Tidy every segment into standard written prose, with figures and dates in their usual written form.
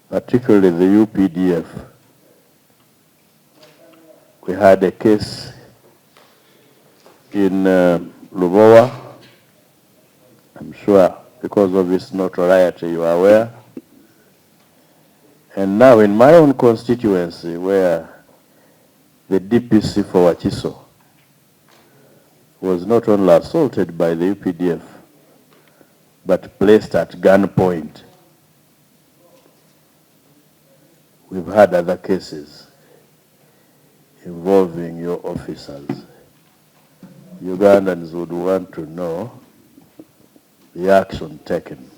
particularly the UPDF. We had a case in Lubowa. I'm sure because of its notoriety you are aware. And now in my own constituency, where the DPC for Wachiso was not only assaulted by the UPDF, but placed at gunpoint. We've had other cases involving your officers. Ugandans would want to know the action taken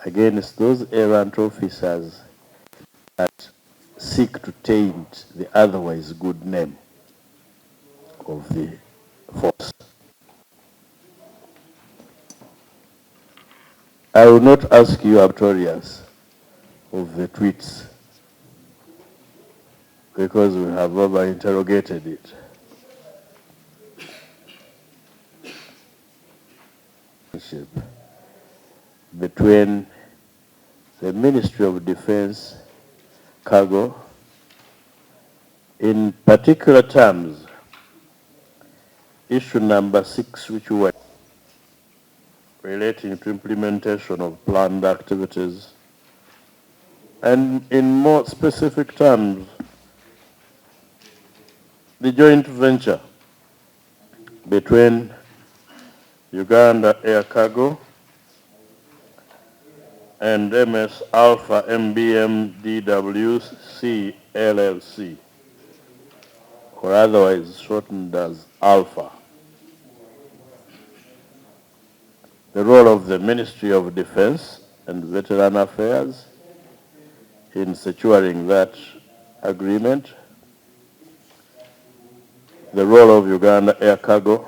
against those errant officers that seek to taint the otherwise good name of the force. I will not ask you authorities of the tweets because we have over-interrogated it. Between the Ministry of Defense, cargo, in particular terms, issue number 6, which were relating to implementation of planned activities, and in more specific terms, the joint venture between Uganda Air Cargo and MS Alpha MBM DWC LLC, or otherwise shortened as Alpha. The role of the Ministry of Defense and Veteran Affairs in securing that agreement, the role of Uganda Air Cargo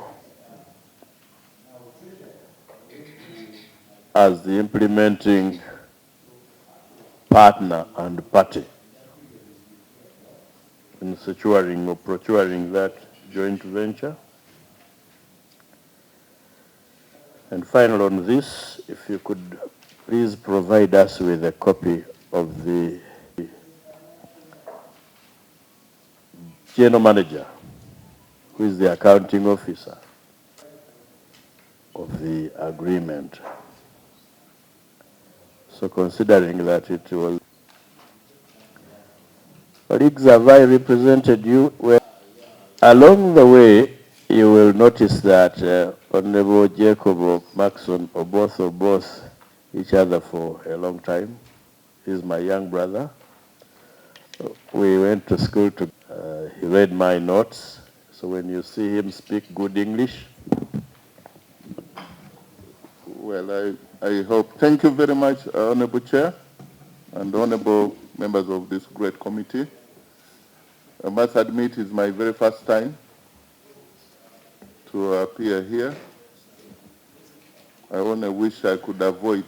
as the implementing partner and party in securing or procuring that joint venture. And finally on this, if you could please provide us with a copy of the general manager, who is the accounting officer of the agreement. So considering that it was, colleagues, have I represented you? Well, along the way, you will notice that Honorable Jacob Maxon or both each other for a long time. He's my young brother. We went to school together. He read my notes. So when you see him speak good English, well, I hope. Thank you very much, Honorable Chair and honorable members of this great committee. I must admit it's my very first time to appear here. I only wish I could avoid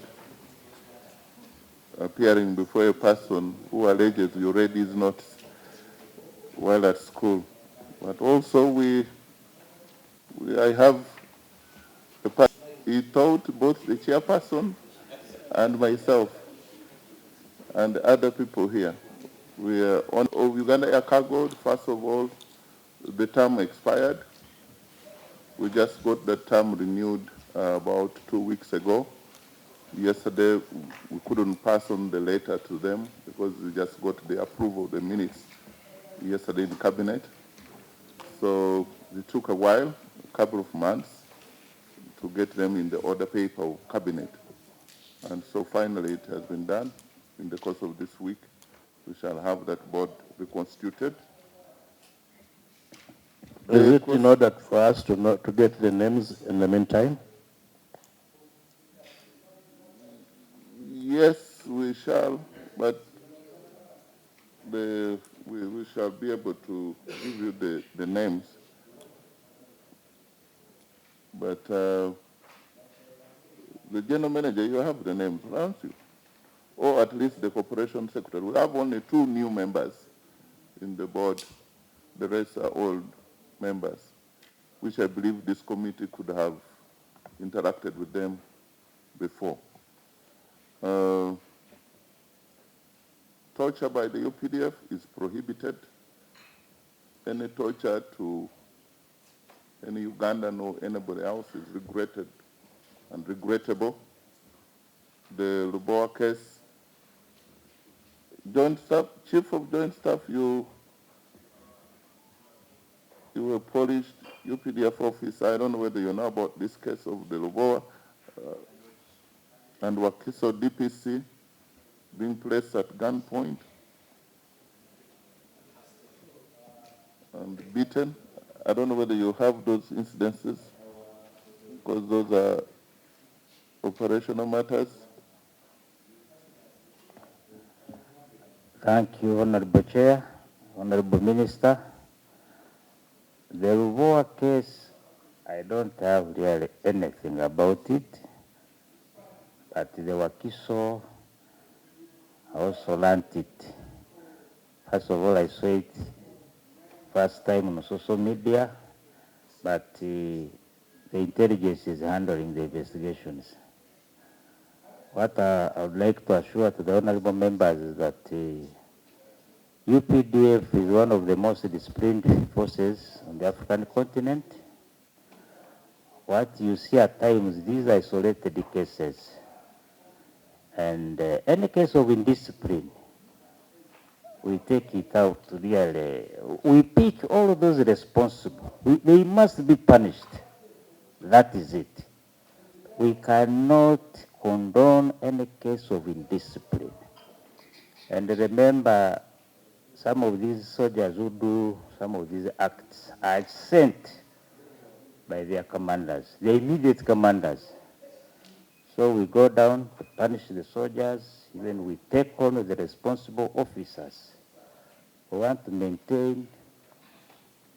appearing before a person who alleges you read his notes while at school. But also I have a part. He taught both the chairperson and myself and other people here. We are on Uganda Air Cargo. First of all, the term expired. We just got the term renewed about 2 weeks ago. Yesterday, we couldn't pass on the letter to them because we just got the approval, the minutes, yesterday in cabinet. So it took a while, a couple of months, to get them in the order paper of cabinet. And so finally it has been done. In the course of this week, we shall have that board reconstituted. is it in order for us to get the names in the meantime? Yes, we shall, but we shall be able to give you the names. But the general manager, you have the names, don't you? Or at least the corporation secretary. We have only 2 new members in the board. The rest are old members, which I believe this committee could have interacted with them before. torture by the UPDF is prohibited. Any torture to any Ugandan or anybody else is regretted and regrettable. The Lubowa case, Joint Staff, Chief of Joint Staff, you were polished UPDF officer. I don't know whether you know about this case of the Lubowa and Wakiso DPC being placed at gunpoint and beaten. I don't know whether you have those incidences, because those are operational matters. Thank you, Honorable Chair, Honorable Minister. The Ruvoa case, I don't have really anything about it, but the Wakiso, I also learned it. First of all, I saw it first time on social media, but the intelligence is handling the investigations. What I would like to assure to the honorable members is that UPDF is one of the most disciplined forces on the African continent. What you see at times, these isolated cases, and any case of indiscipline, we take it out really. We pick all those responsible. They must be punished. That is it. We cannot condone any case of indiscipline. And remember, some of these soldiers who do some of these acts are sent by their commanders, the immediate commanders. So we go down to punish the soldiers, even we take on the responsible officers. We want to maintain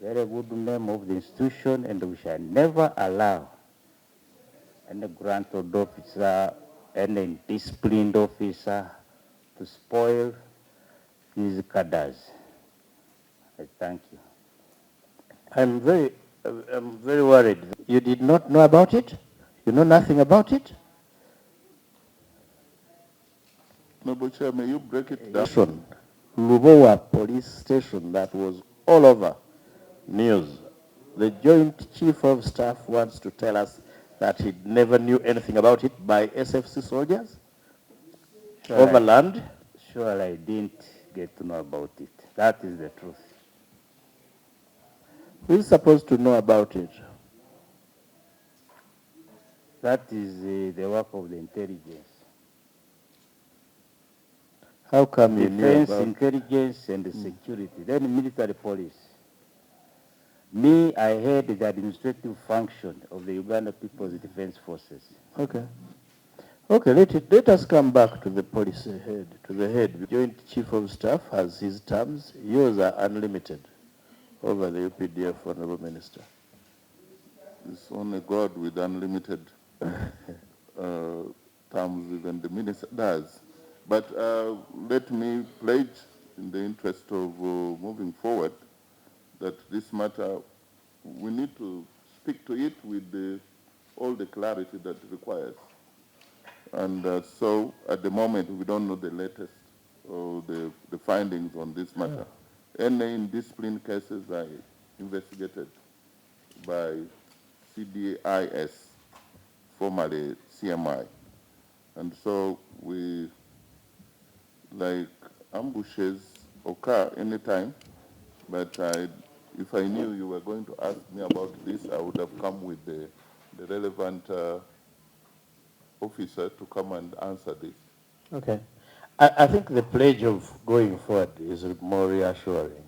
very good name of the institution, and we shall never allow any granted officer, any disciplined officer to spoil these cadres. I thank you. I'm very worried. You did not know about it? You know nothing about it? Noble Chair, may you break it down? Lubowa police station that was all over news. The Joint Chief of Staff wants to tell us that he never knew anything about it by SFC soldiers over land. Sure, I didn't get to know about it. That is the truth. Who is supposed to know about it? That is the work of the intelligence. How come you knew Defense, about intelligence, and security, then military police. Me, I head the administrative function of the Uganda People's Defense Forces. Okay. Okay, let us come back to the policy head, to the head. The Joint Chief of Staff has his terms. Yours are unlimited over the UPDF, Honorable Minister. It's only God with unlimited terms, even the minister does. But let me pledge, in the interest of moving forward, that this matter, we need to speak to it with all the clarity that it requires. And so, at the moment, we don't know the latest or the findings on this matter. Any indiscipline cases are investigated by CDIS, formerly CMI. And so like ambushes occur anytime, but if I knew you were going to ask me about this, I would have come with the relevant officer to come and answer this. Okay. I think the pledge of going forward is more reassuring.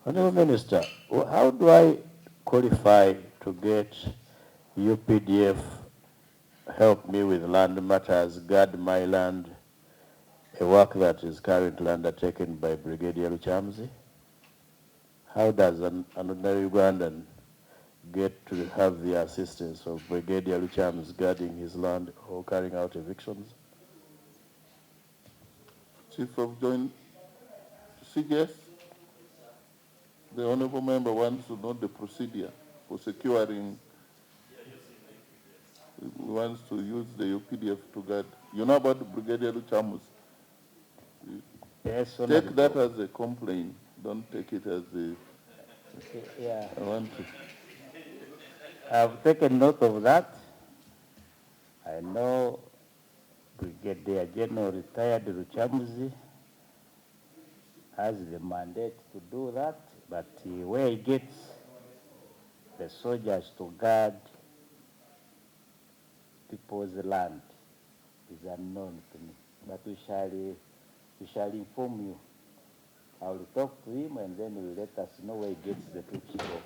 Honorable Minister, how do I qualify to get UPDF help me with land matters, guard my land, a work that is currently undertaken by Brigadier Luchamzi? How does an ordinary Ugandan get to have the assistance of Brigadier Luchamzi guarding his land or carrying out evictions? Chief of Joint CJS, the honorable member wants to know the procedure for securing. He wants to use the UPDF to guard. You know about the Brigadier Luchamzi? Yes, Take that Honorable. as a complaint. Don't take it as a, Yeah, I want to. I've taken note of that. I know Brigadier General retired Ruchamuzi has the mandate to do that, but where he gets the soldiers to guard people's land is unknown to me. But we shall inform you. I will talk to him and then he will let us know where he gets the troops from.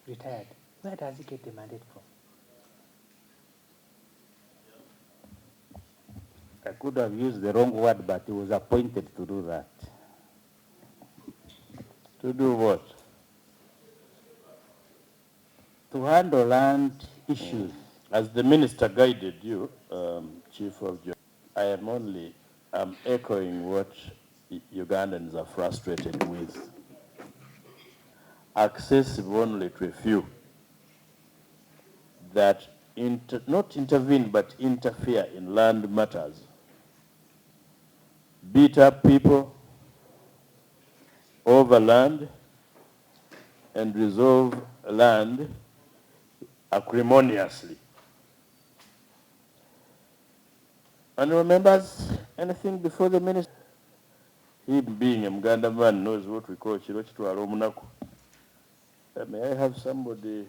Retired. Where does he get the mandate from? I could have used the wrong word, but he was appointed to do that. To do what? To handle land issues. As the minister guided you, Chief of Justice, I'm echoing what Ugandans are frustrated with. Accessible only to a few that not intervene but interfere in land matters. Beat up people over land and resolve land acrimoniously. And remembers anything before the minister? He being a Muganda man knows what we call Chiro Chitwala Omunaku. May I have somebody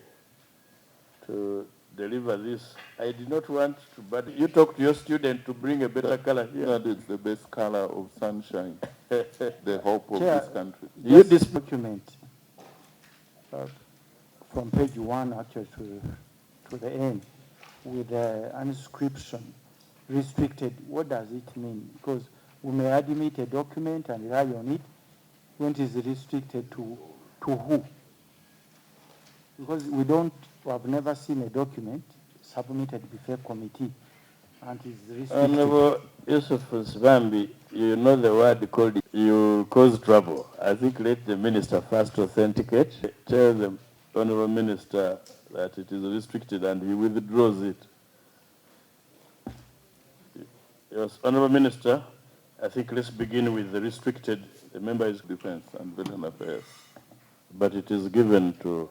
to deliver this? I did not want to, but you talk to your student to bring a better color here. That is the best color of sunshine, the hope of Chair, this country. You this document from page 1 actually to the end with an inscription, restricted. What does it mean? Because we may admit a document and rely on it when it is restricted to who? Because we have never seen a document submitted before a committee and is restricted. Honorable Yusuf Nsibambi, you know the word called you cause trouble. I think let the minister first authenticate. Tell the Honorable Minister that it is restricted and he withdraws it. Yes, Honorable Minister, I think let's begin with the restricted. The member is Defense and Veteran Affairs. but it is given to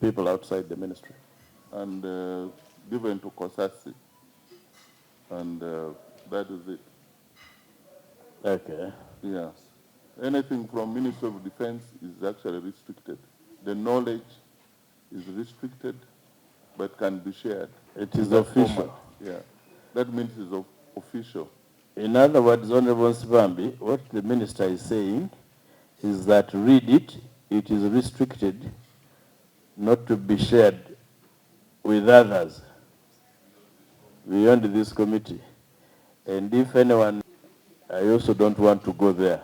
people outside the ministry. And given to Kosasi. And that is it. Okay. Yes. Anything from Ministry of Defense is actually restricted. The knowledge is restricted, but can be shared. It is in that official. format. Yeah. That means it's official. In other words, Honorable Nsibambi, what the minister is saying is that read it, it is restricted not to be shared with others beyond this committee. And if anyone, I also don't want to go there.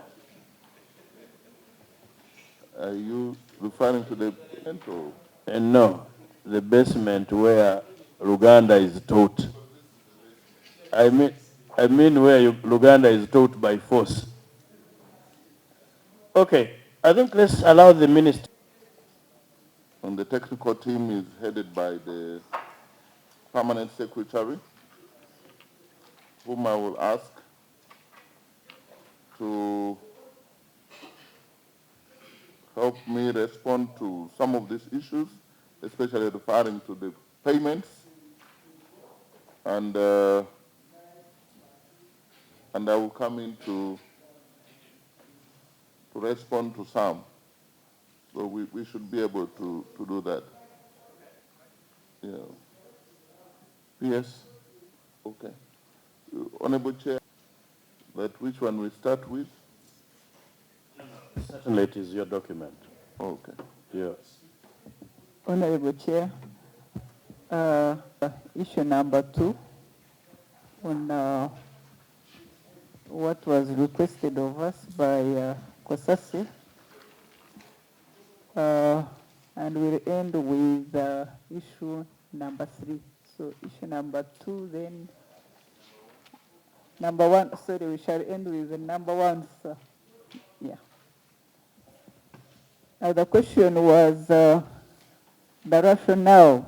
Are you referring to the or? And no, the basement where Luganda is taught. I mean where Luganda is taught by force. Okay, I think let's allow the minister. And the technical team is headed by the permanent secretary, whom I will ask to help me respond to some of these issues, especially referring to the payments, and I will come in to respond to some. So we should be able to do that. Yeah. Yes. Okay. Honorable Chair, that which one we start with? Certainly it is your document. Okay. Yes. Honorable Chair, issue number 2 on what was requested of us by Kosasi, and we'll end with issue number 3. So issue number 2, then number 1. Sorry, we shall end with the number 1, sir. Yeah. The question was the rationale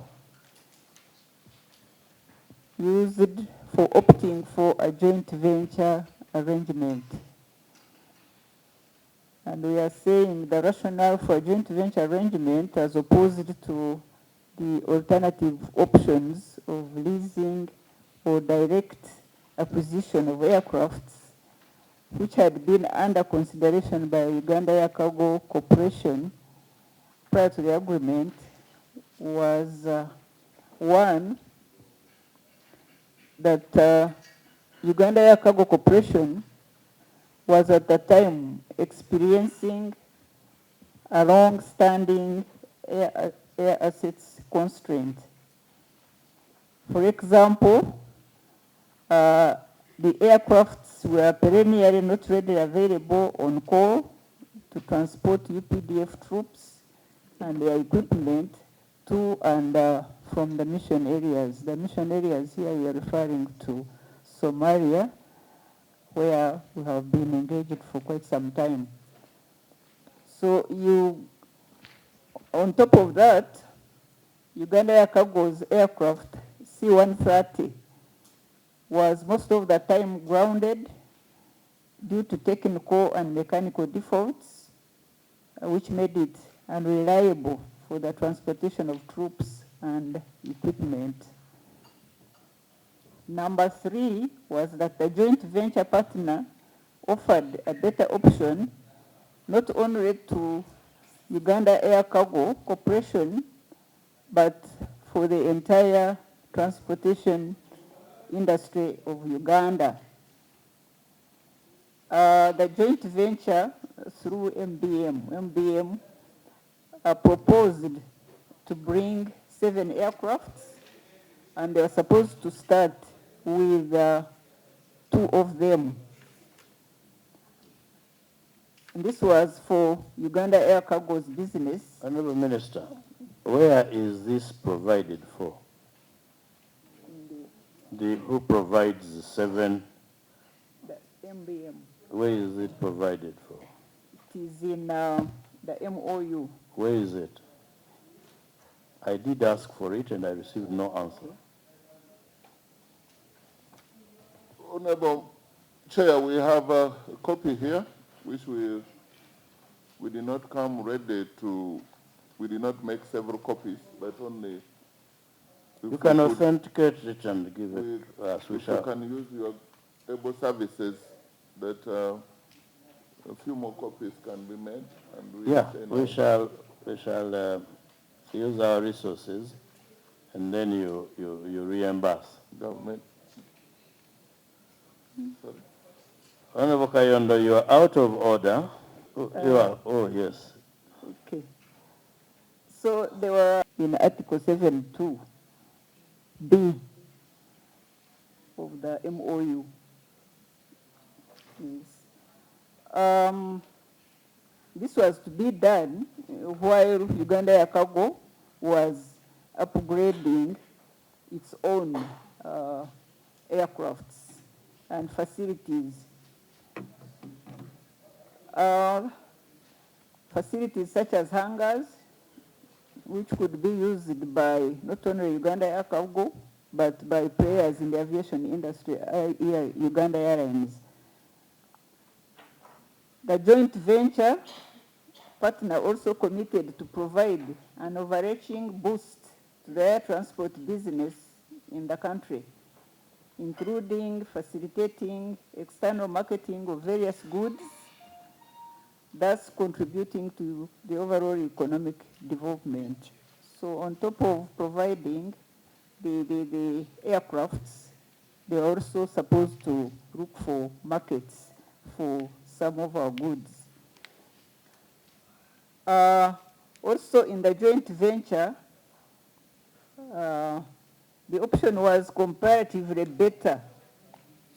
used for opting for a joint venture arrangement. And we are saying the rationale for a joint venture arrangement as opposed to the alternative options of leasing or direct acquisition of aircrafts, which had been under consideration by Uganda Air Cargo Corporation prior to the agreement, was one, that Uganda Air Cargo Corporation was at the time experiencing a long-standing air assets constraint. For example, the aircrafts were perennially not readily available on call to transport UPDF troops and their equipment to and from the mission areas. The mission areas here we are referring to Somalia, where we have been engaged for quite some time. So on top of that, Uganda Air Cargo's aircraft C-130 was most of the time grounded due to technical and mechanical defaults, which made it unreliable for the transportation of troops and equipment. Number 3 was that the joint venture partner offered a better option, not only to Uganda Air Cargo Corporation, but for the entire transportation industry of Uganda. The joint venture through MBM proposed to bring 7 aircrafts, and they were supposed to start with 2 of them. And this was for Uganda Air Cargo's business. Honorable Minister, where is this provided for? Who provides the 7? The MBM. Where is it provided for? It is in the MOU. Where is it? I did ask for it and I received no answer. Honorable Chair, we have a copy here, which we did not come ready to, we did not make several copies, but only... You can authenticate it and give it to us. We can use your able services that a few more copies can be made. And we shall use our resources and then you reimburse. Government. Sorry. Honorable Kayondo, you are out of order. Oh, yes. Okay. So they were in Article 7.2. B of the MOU. Yes. This was to be done while Uganda Air Cargo was upgrading its own aircrafts and facilities. Facilities such as hangars, which could be used by not only Uganda Air Cargo, but by players in the aviation industry, Uganda Airlines. The joint venture partner also committed to provide an overarching boost to the air transport business in the country, including facilitating external marketing of various goods, thus contributing to the overall economic development. So on top of providing the aircrafts, they are also supposed to look for markets for some of our goods. Also in the joint venture, the option was comparatively better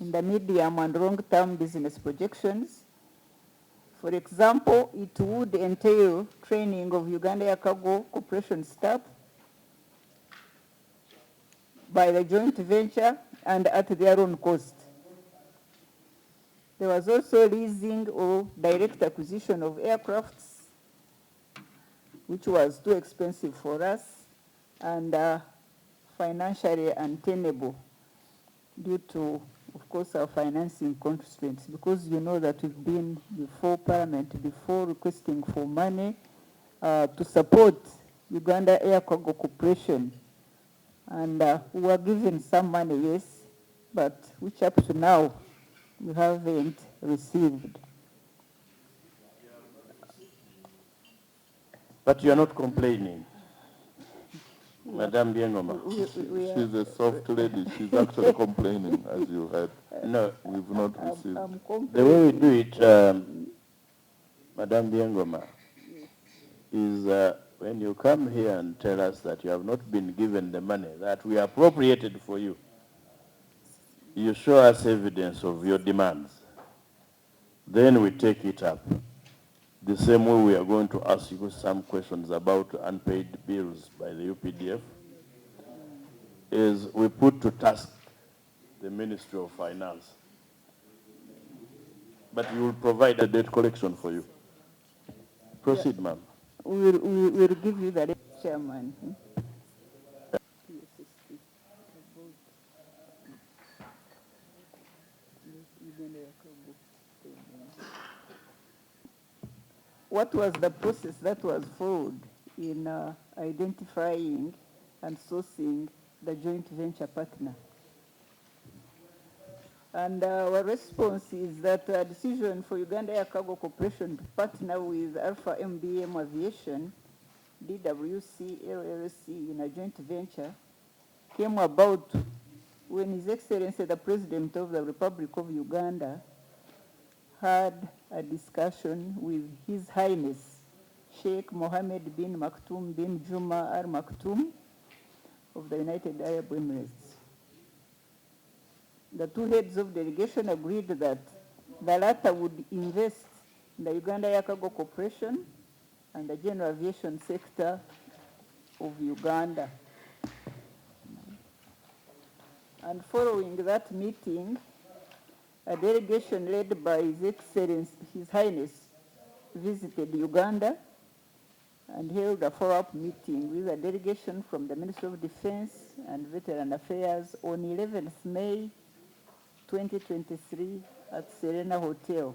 in the medium and long-term business projections. For example, it would entail training of Uganda Air Cargo Corporation staff by the joint venture and at their own cost. There was also leasing or direct acquisition of aircrafts, which was too expensive for us and financially untenable. due to, of course, our financing constraints, because you know that we've been before Parliament before requesting for money to support Uganda Air Cargo Corporation. And we were given some money, yes, but which up to now we haven't received. But you are not complaining, Madam Biengoma. She's a soft lady. She's actually complaining, as you heard. No, We've not received. the way we do it, Madam Biengoma, is when you come here and tell us that you have not been given the money that we appropriated for you, you show us evidence of your demands. Then we take it up. The same way we are going to ask you some questions about unpaid bills by the UPDF, is we put to task the Ministry of Finance. But we will provide a debt collection for you. Proceed, ma'am. We'll give you the chairman. What was the process that was followed in identifying and sourcing the joint venture partner? And our response is that a decision for Uganda Air Cargo Corporation to partner with Alpha MBM Aviation, DWC, LLC in a joint venture came about when His Excellency the President of the Republic of Uganda had a discussion with His Highness Sheikh Mohammed bin Maktoum bin Juma Al Maktoum of the United Arab Emirates. The two heads of delegation agreed that the latter would invest in the Uganda Air Cargo Corporation and the general aviation sector of Uganda. And following that meeting, a delegation led by His Excellency, His Highness, visited Uganda and held a follow-up meeting with a delegation from the Ministry of Defense and Veteran Affairs on 11th May 2023 at Serena Hotel.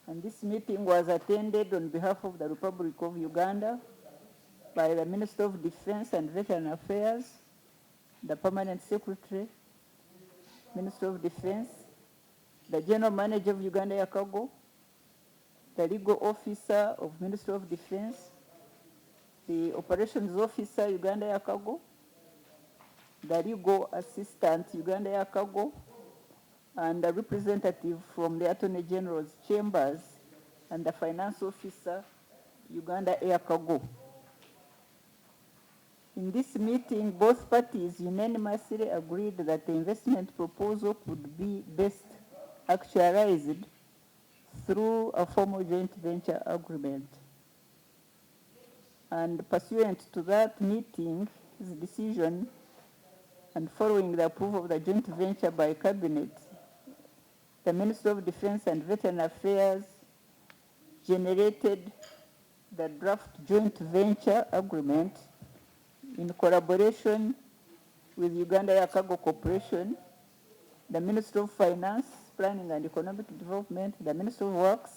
And this meeting was attended on behalf of the Republic of Uganda by the Minister of Defense and Veteran Affairs, the Permanent Secretary, Minister of Defense, the General Manager of Uganda Air Cargo, the Legal Officer of Ministry of Defense, the Operations Officer, Uganda Air Cargo, the Legal Assistant, Uganda Air Cargo, and a representative from the Attorney General's Chambers and the Finance Officer, Uganda Air Cargo. In this meeting, both parties unanimously agreed that the investment proposal could be best actualized through a formal joint venture agreement. And pursuant to that meeting's decision and following the approval of the joint venture by Cabinet, the Ministry of Defense and Veteran Affairs generated the draft joint venture agreement in collaboration with Uganda Air Cargo Corporation, the Ministry of Finance, Planning and Economic Development, the Ministry of Works,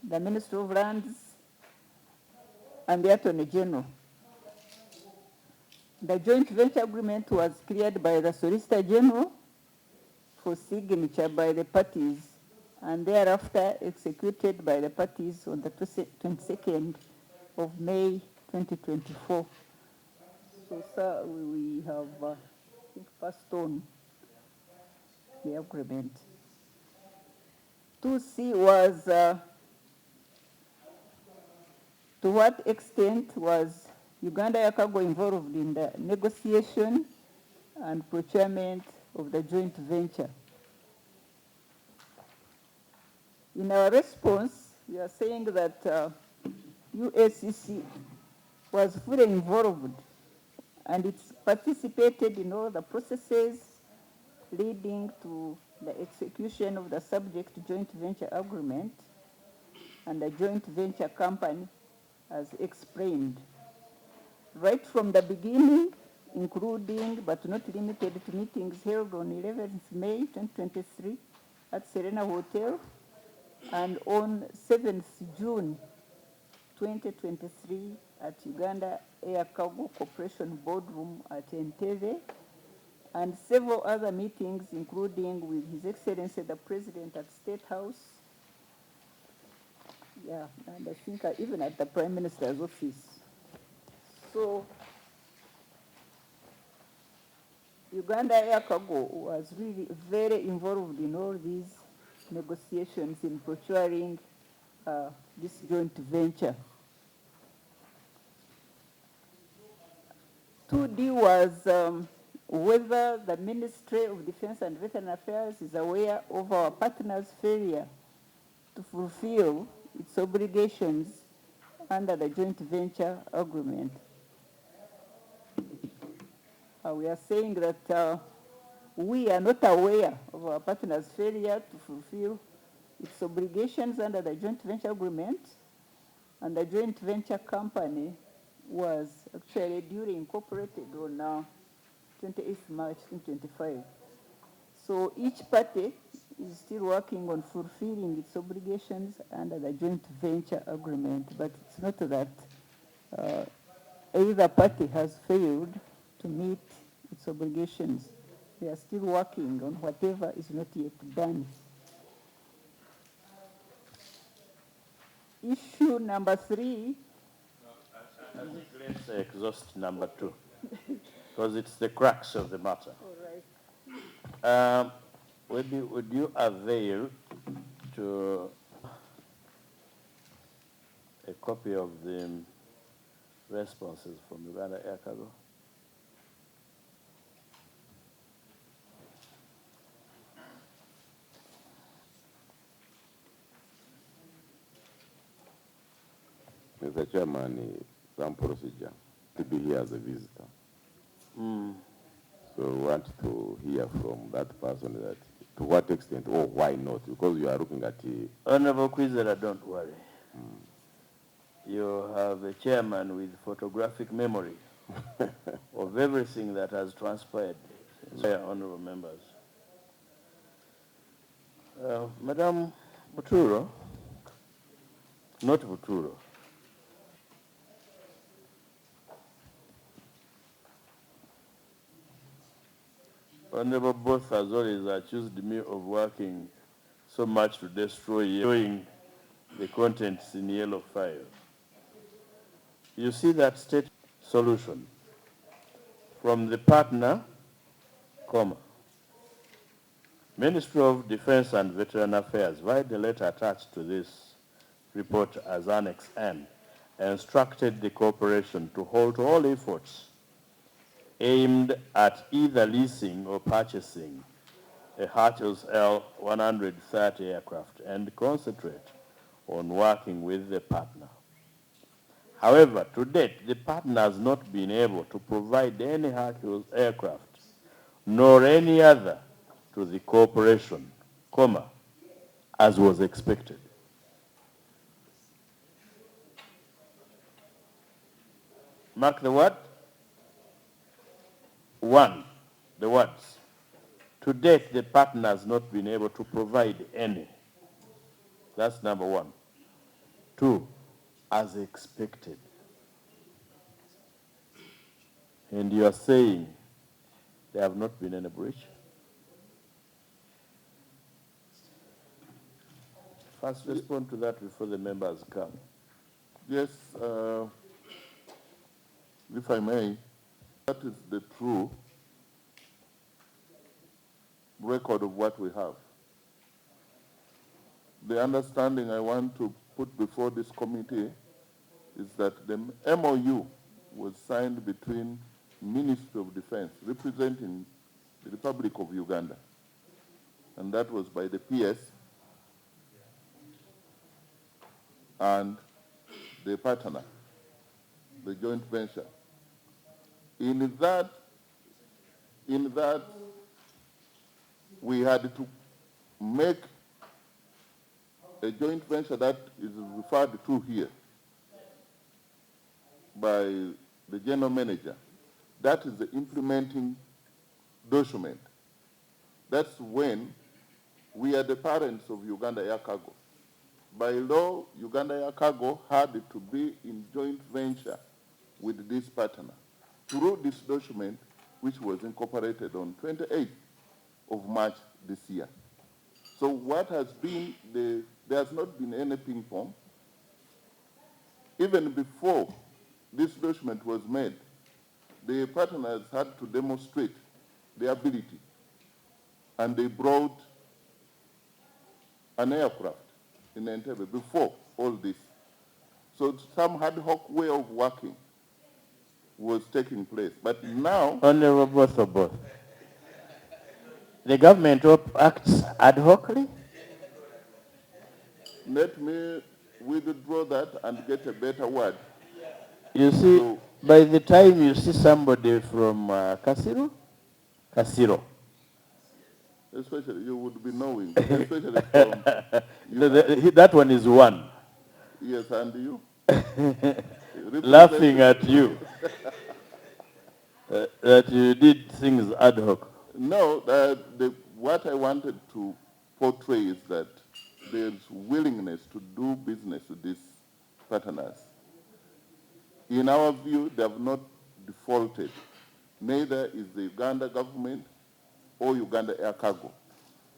the Ministry of Lands, and the Attorney General. The joint venture agreement was cleared by the Solicitor General for signature by the parties and thereafter executed by the parties on the 22nd of May 2024. So, sir, we have I think passed on the agreement. 2C was, to what extent was Uganda Air Cargo involved in the negotiation and procurement of the joint venture? In our response, we are saying that UACC was fully involved and it participated in all the processes leading to the execution of the subject joint venture agreement and the joint venture company as explained. Right from the beginning, including but not limited to meetings held on 11th May 2023 at Serena Hotel and on 7th June 2023 at Uganda Air Cargo Corporation Boardroom at Entebbe, and several other meetings, including with His Excellency the President at State House, yeah, and I think even at the Prime Minister's office. So Uganda Air Cargo was really very involved in all these negotiations in procuring this joint venture. 2D was whether the Ministry of Defense and Veteran Affairs is aware of our partner's failure to fulfill its obligations under the joint venture agreement. We are saying that we are not aware of our partner's failure to fulfill its obligations under the joint venture agreement, and the joint venture company was actually duly incorporated on 28th March 2025. So each party is still working on fulfilling its obligations under the joint venture agreement, but it's not that either party has failed to meet its obligations. They are still working on whatever is not yet done. Issue number 3. Let's exhaust number 2, because it's the crux of the matter. All right. Would you avail to a copy of the responses from Uganda Air Cargo? Mr. Chairman, some procedure to be here as a visitor. So we want to hear from that person that to what extent or why not, because you are looking at the... Honorable Kwizera, don't worry. You have a chairman with photographic memory of everything that has transpired. Honorable members. Madam Buturo, not Buturo. Honorable Both has always accused me of working so much to destroy the contents in yellow file. You see that state solution from the partner, comma, Ministry of Defense and Veteran Affairs, write the letter attached to this report as Annex N, instructed the corporation to halt all efforts aimed at either leasing or purchasing a Hercules L-130 aircraft and concentrate on working with the partner. However, to date, the partner has not been able to provide any Hercules aircraft, nor any other to the corporation, comma, as was expected. Mark the word. 1, the words. To date, the partner has not been able to provide any. That's number 1. 2, as expected. And you are saying there have not been any breach? First, respond to that before the members come. Yes, if I may, that is the true record of what we have. The understanding I want to put before this committee is that the MOU was signed between Ministry of Defense, representing the Republic of Uganda, and that was by the PS and the partner, the joint venture. In that, we had to make a joint venture that is referred to here by the general manager that is the implementing document. That's when we are the parents of Uganda Air Cargo. By law, Uganda Air Cargo had to be in joint venture with this partner through this document, which was incorporated on 28th of March this year. So what has been, there has not been any ping pong. Even before this document was made, the partners had to demonstrate their ability, and they brought an aircraft in Entebbe before all this. So some ad hoc way of working was taking place. But now, Honorable both of both. The government acts ad hocly? let me withdraw that and get a better word. You see, So, by the time you see somebody from Kasiro, especially you would be knowing, especially from, no, that one is one, yes, and you? laughing at you, that you did things ad hoc. No, what I wanted to portray is that there's willingness to do business with these partners. In our view, they have not defaulted. Neither is the Uganda government or Uganda Air Cargo.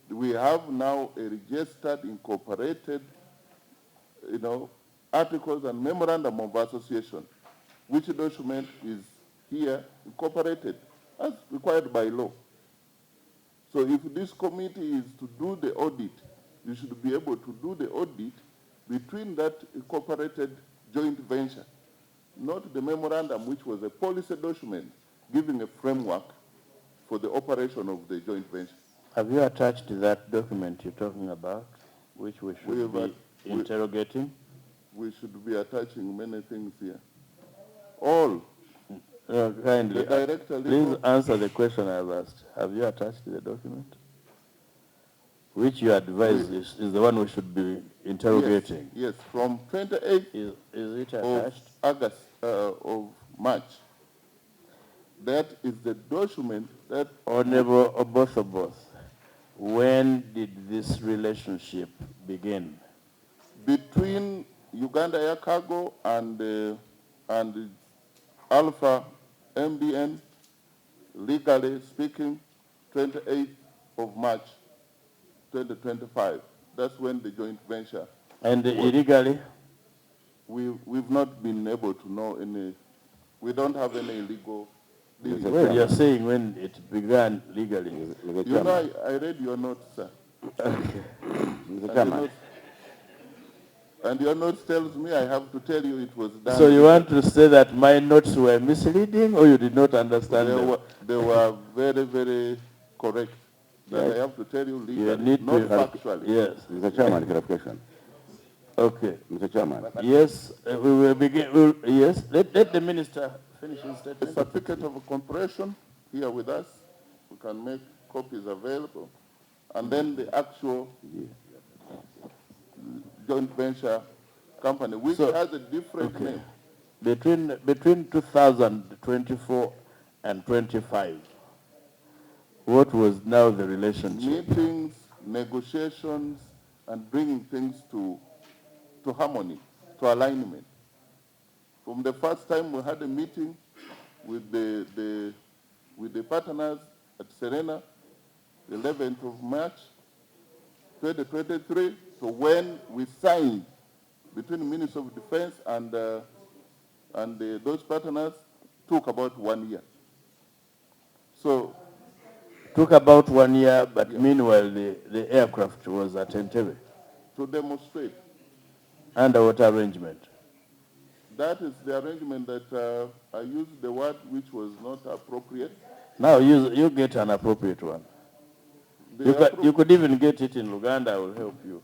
We have now a registered, incorporated, articles and memorandum of association, which document is here incorporated as required by law. So if this committee is to do the audit, you should be able to do the audit between that incorporated joint venture, not the memorandum, which was a policy document giving a framework for the operation of the joint venture. Have you attached that document you're talking about, which we should be interrogating? We should be attaching many things here. All. Kindly, The director please answer the question I've asked. Have you attached the document? Which you advise is the one we should be interrogating. Yes, from 28th Is it of attached? August, of March. That is the document that... Honorable Oboth, when did this relationship begin? Between Uganda Air Cargo and Alpha MBN, legally speaking, 28th of March 2025. That's when the joint venture. And illegally? We've not been able to know any, we don't have any illegal dealings. Well, you're saying when it began legally. You know, I read your notes, sir. Okay. Mr. Chairman. And your notes tells me I have to tell you it was done. So you want to say that my notes were misleading, or you did not understand them? They were very, very correct. That I have to tell you legally, not factually. Yes. Mr. Chairman, clarification. Okay. Mr. Chairman. Yes, we will begin. Yes, let the minister finish his A statement. certificate of incorporation here with us. We can make copies available. And then the actual joint venture company, which has a different name. Between 2024 and 25, what was now the relationship? Meetings, negotiations, and bringing things to harmony, to alignment. From the first time we had a meeting with the partners at Serena, the 11th of March 2023, to when we signed between the Ministry of Defense and those partners, took about 1 year. So, Took about 1 year, but meanwhile the aircraft was at Entebbe. To demonstrate. Under what arrangement? That is the arrangement that I used the word which was not appropriate. Now you get an appropriate one. You could even get it in Luganda. I will help you.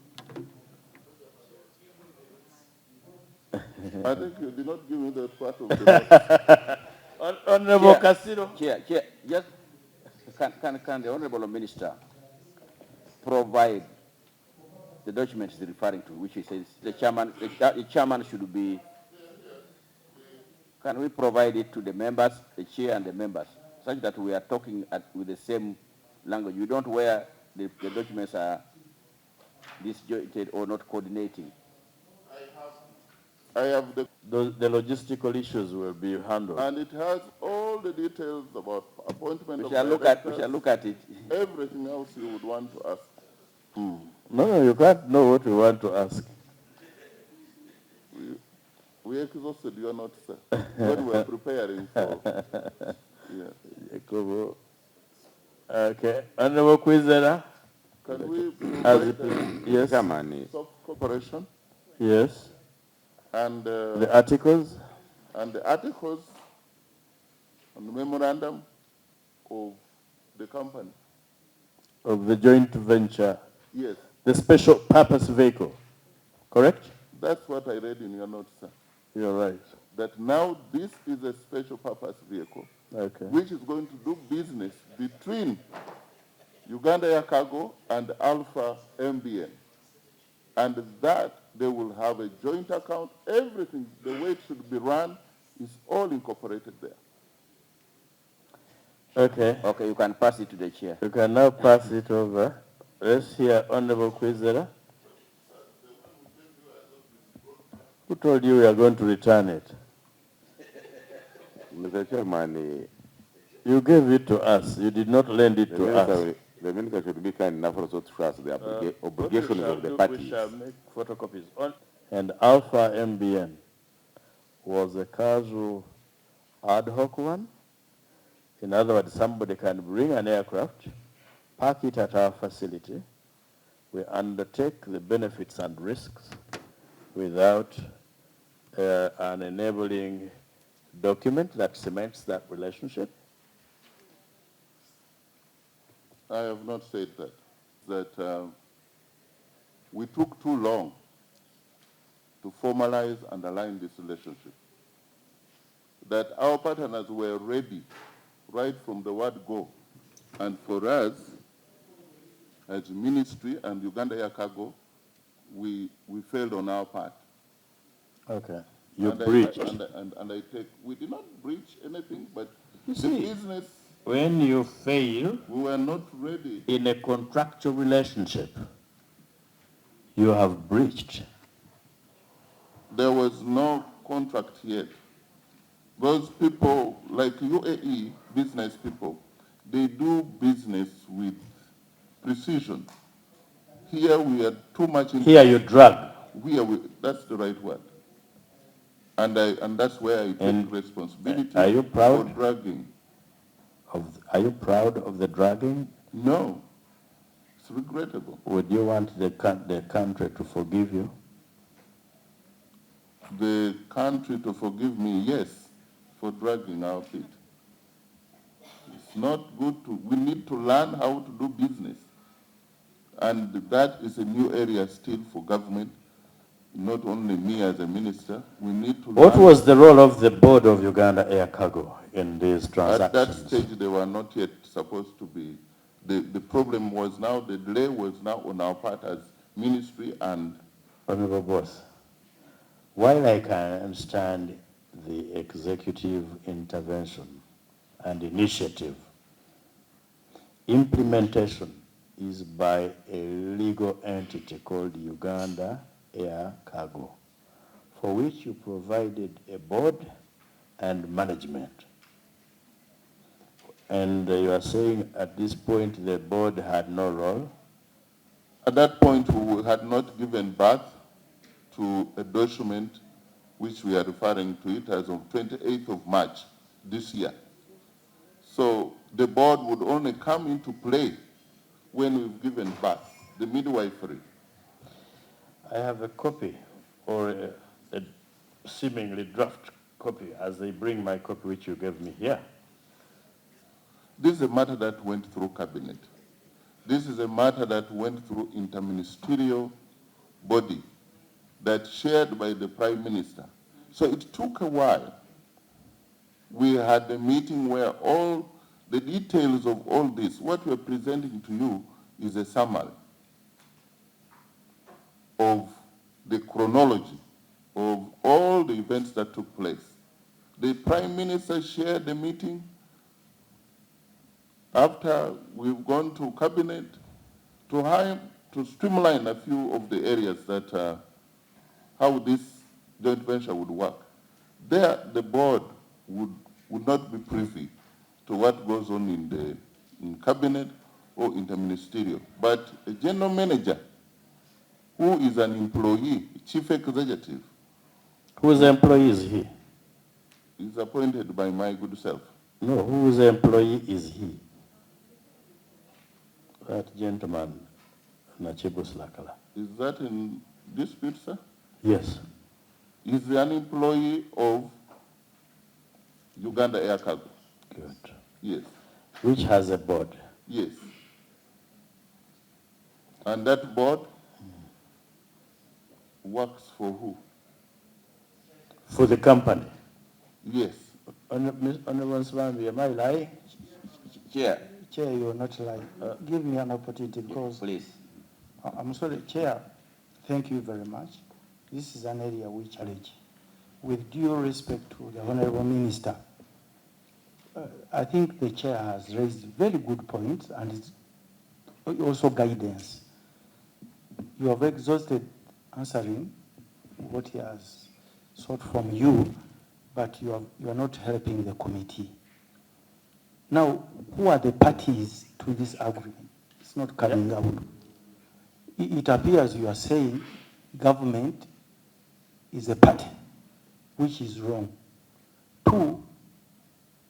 I think you did not give me that part of the note. Honorable Casino. Chair, just can the Honorable Minister provide the documents he's referring to, which he says the chairman should be Can we provide it to the members, the chair and the members, such that we are talking with the same language? We don't where the documents are disjointed or not coordinating. I have the, The logistical issues will be handled. and it has all the details about appointment We of shall directors, look at it. everything else you would want to ask. No, you can't know what we want to ask. We exhausted your note, sir. What we were preparing for. Yeah. Jacobo. Okay. Honorable Kwizera? Can we As provide yes. Chairman, soft cooperation Yes. and The articles? and the articles and the memorandum of the company? Of the joint venture, Yes, the special purpose vehicle, correct? that's what I read in your note, sir. You're right. That now this is a special purpose vehicle, Okay. which is going to do business between Uganda Air Cargo and Alpha MBN. And that they will have a joint account, everything, the way it should be run is all incorporated there. Okay. Okay, you can pass it to the chair. You can now pass it over. Let's hear Honorable Kwizera. Who told you we are going to return it? Mr. Chairman, You gave it to us. You did not lend it to us. the minister should be kind enough also to trust the obligations of the We parties. shall make photocopies. And Alpha MBN was a casual ad hoc one. In other words, somebody can bring an aircraft, park it at our facility. We undertake the benefits and risks without an enabling document that cements that relationship. I have not said that. That we took too long to formalize and align this relationship. That our partners were ready right from the word go. And for us, as ministry and Uganda Air Cargo, we failed on our part. Okay. You and breached. I take, we did not breach anything, but You the see, business, when you fail we were not ready. in a contractual relationship, you have breached. There was no contract yet. Those people, like UAE business people, they do business with precision. Here we are too much. Here you drag. That's the right word. And that's where I take responsibility are you proud? for dragging. Are you proud of the dragging? No, it's regrettable. Would you want the country to forgive you? The country to forgive me, yes, for dragging our feet. It's not good to, we need to learn how to do business. And that is a new area still for government, not only me as a minister. We need to What learn. was the role of the board of Uganda Air Cargo in these transactions? At that stage, they were not yet supposed to be. The problem was now, the delay was now on our part as ministry and... Honorable Boss, while I can understand the executive intervention and initiative, implementation is by a legal entity called Uganda Air Cargo, for which you provided a board and management. And you are saying at this point the board had no role? At that point, we had not given birth to a document which we are referring to it as of 28th of March this year. So the board would only come into play when we've given birth, the midwifery. I have a copy, or a seemingly draft copy, as they bring my copy which you gave me here. This is a matter that went through cabinet. This is a matter that went through interministerial body that's shared by the Prime Minister. So it took a while. We had a meeting where all the details of all this, what we're presenting to you is a summary of the chronology of all the events that took place. The Prime Minister chaired the meeting. After we've gone to cabinet to streamline a few of the areas that how this joint venture would work. There, the board would not be privy to what goes on in cabinet or interministerial. But a general manager who is an employee, chief executive, Whose employee is he? is appointed by my good self. No, whose employee is he? That gentleman, Nachibus Lakala. Is that in dispute, sir? Yes. Is an employee of Uganda Air Cargo. Good. Yes. Which has a board. Yes. And that board works for who? For the company. Yes. Honorable Swami, am I lying? Chair, Chair, you're not lying. Give me an opportunity because please. I'm sorry, Chair, thank you very much. This is an area we challenge. With due respect to the Honorable Minister, I think the Chair has raised very good points and it's also guidance. You have exhausted answering what he has sought from you, but you are not helping the committee. Now, who are the parties to this agreement? It's not coming out. It appears you are saying government is a party, which is wrong. Two,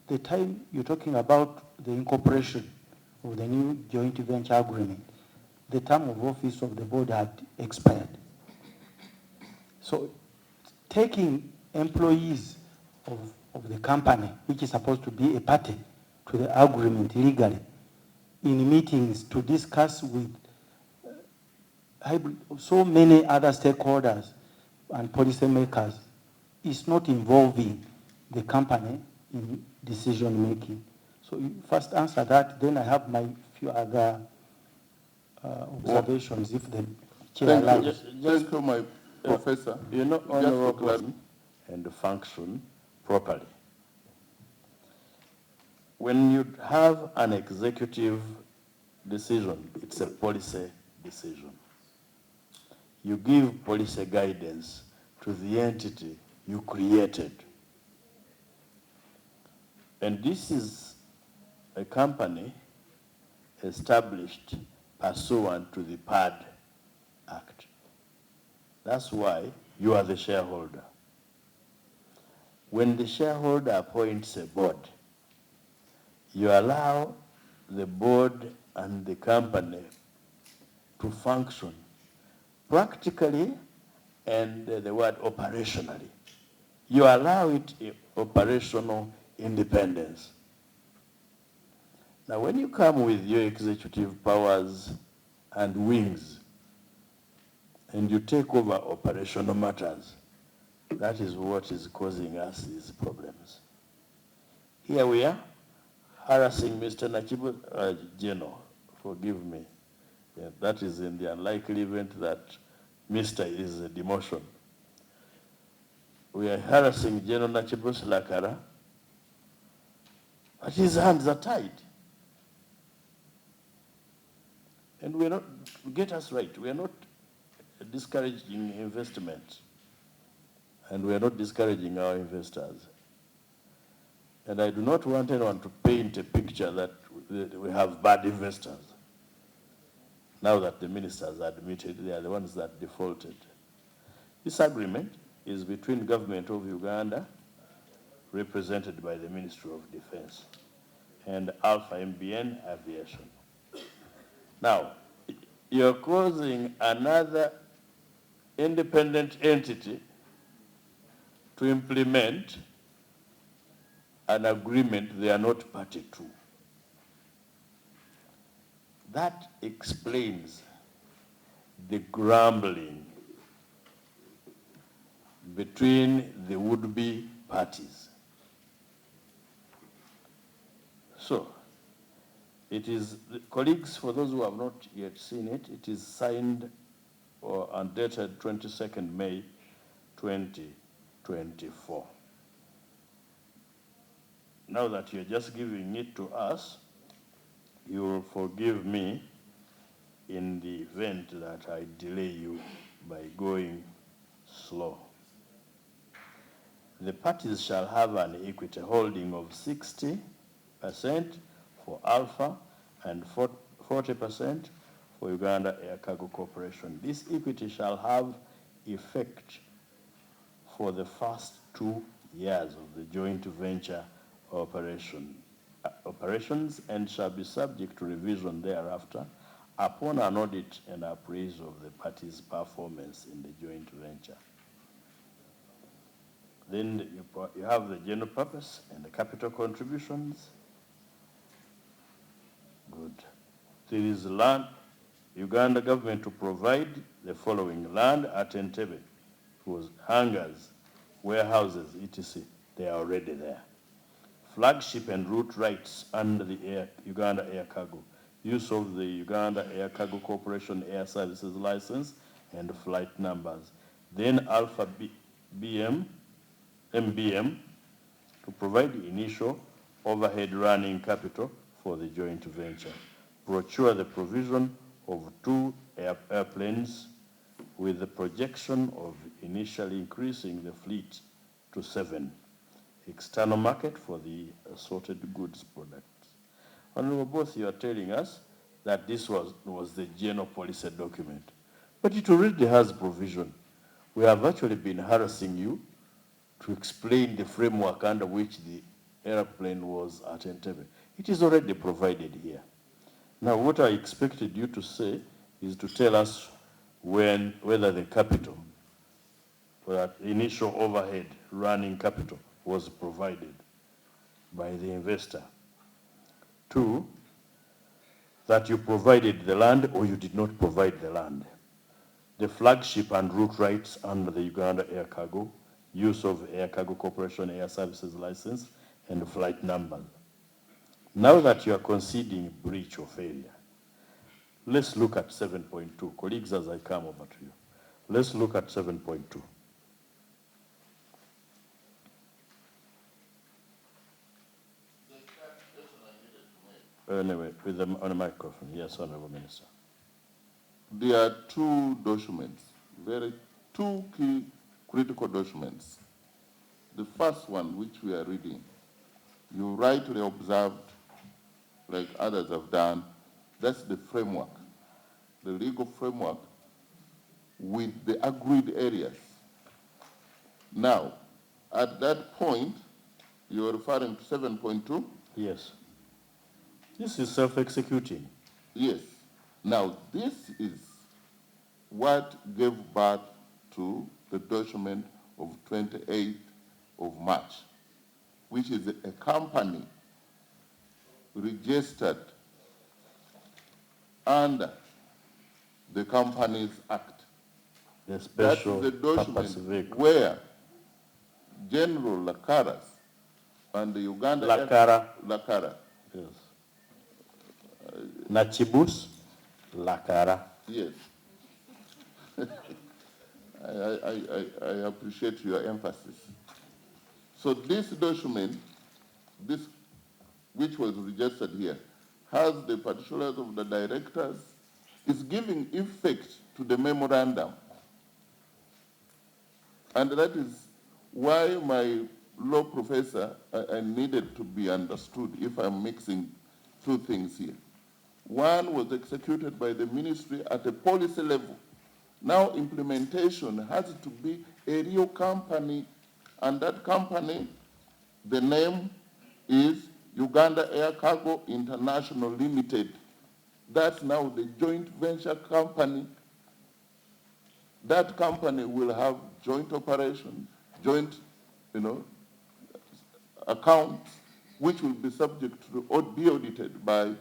the time you're talking about the incorporation of the new joint venture agreement, the term of office of the board had expired. So taking employees of the company, which is supposed to be a party to the agreement legally, in meetings to discuss with so many other stakeholders and policymakers is not involving the company in decision making. So you first answer that, then I have my few other observations if the chair allows. Thank you, my professor. You know, Just for honorable clarity. and function properly. When you have an executive decision, it's a policy decision. You give policy guidance to the entity you created. And this is a company established pursuant to the PAD Act. That's why you are the shareholder. When the shareholder appoints a board, you allow the board and the company to function practically and the word operationally. You allow it operational independence. Now, when you come with your executive powers and wings, and you take over operational matters, that is what is causing us these problems. Here we are, harassing Mr. Nachibu Geno, forgive me. Yeah, that is in the unlikely event that Mr. is a demotion. We are harassing General Nachibus Lakara, but his hands are tied. And we're not, get us right, we are not discouraging investment. And we are not discouraging our investors. And I do not want anyone to paint a picture that we have bad investors. Now that the ministers admitted, they are the ones that defaulted. This agreement is between government of Uganda, represented by the Ministry of Defense, and Alpha MBN Aviation. Now, you're causing another independent entity to implement an agreement they are not party to. That explains the grumbling between the would-be parties. So, it is, colleagues, for those who have not yet seen it, it is signed and dated 22nd May 2024. now that you're just giving it to us, you will forgive me in the event that I delay you by going slow. The parties shall have an equity holding of 60% for Alpha and 40% for Uganda Air Cargo Corporation. This equity shall have effect for the first 2 years of the joint venture operations and shall be subject to revision thereafter upon an audit and appraisal of the parties' performance in the joint venture. Then you have the general purpose and the capital contributions. Good. There is land, Uganda government to provide the following: land at Entebbe, was hangars, warehouses, etc. They are already there. Flagship and route rights under the Uganda Air Cargo. Use of the Uganda Air Cargo Corporation Air Services license and flight numbers. Then Alpha MBM to provide initial overhead running capital for the joint venture. Procure the provision of 2 airplanes with the projection of initially increasing the fleet to 7. External market for the assorted goods products. Honorable Both, you are telling us that this was the general policy document, but it already has provision. We have actually been harassing you to explain the framework under which the airplane was at Entebbe. It is already provided here. Now, what I expected you to say is to tell us whether the capital, or that initial overhead running capital, was provided by the investor. 2, that you provided the land or you did not provide the land. The flagship and route rights under the Uganda Air Cargo, use of Air Cargo Corporation Air Services license, and flight number. Now that you are conceding breach or failure, let's look at 7.2. Colleagues, as I come over to you, let's look at 7.2. Anyway, with them on the microphone. Yes, Honorable Minister. There are 2 documents, 2 key critical documents. The first one, which we are reading, you rightly observed, like others have done, that's the framework, the legal framework with the agreed areas. Now, at that point, you're referring to 7.2? Yes. This is self-executing. Yes. Now, this is what gave birth to the document of 28th of March, which is a company registered under the Companies Act. The special That's the purpose document vehicle. where General Lakaras and the Uganda Lakara. Yes. Nachibus Lakara. Yes. I appreciate your emphasis. So this document, which was registered here, has the particulars of the directors, is giving effect to the memorandum. And that is why my law professor, I needed to be understood if I'm mixing 2 things here. One was executed by the ministry at a policy level. Now implementation has to be a real company, and that company, the name is Uganda Air Cargo International Limited. That's now the joint venture company. That company will have joint operations, joint, accounts, which will be subject to be audited by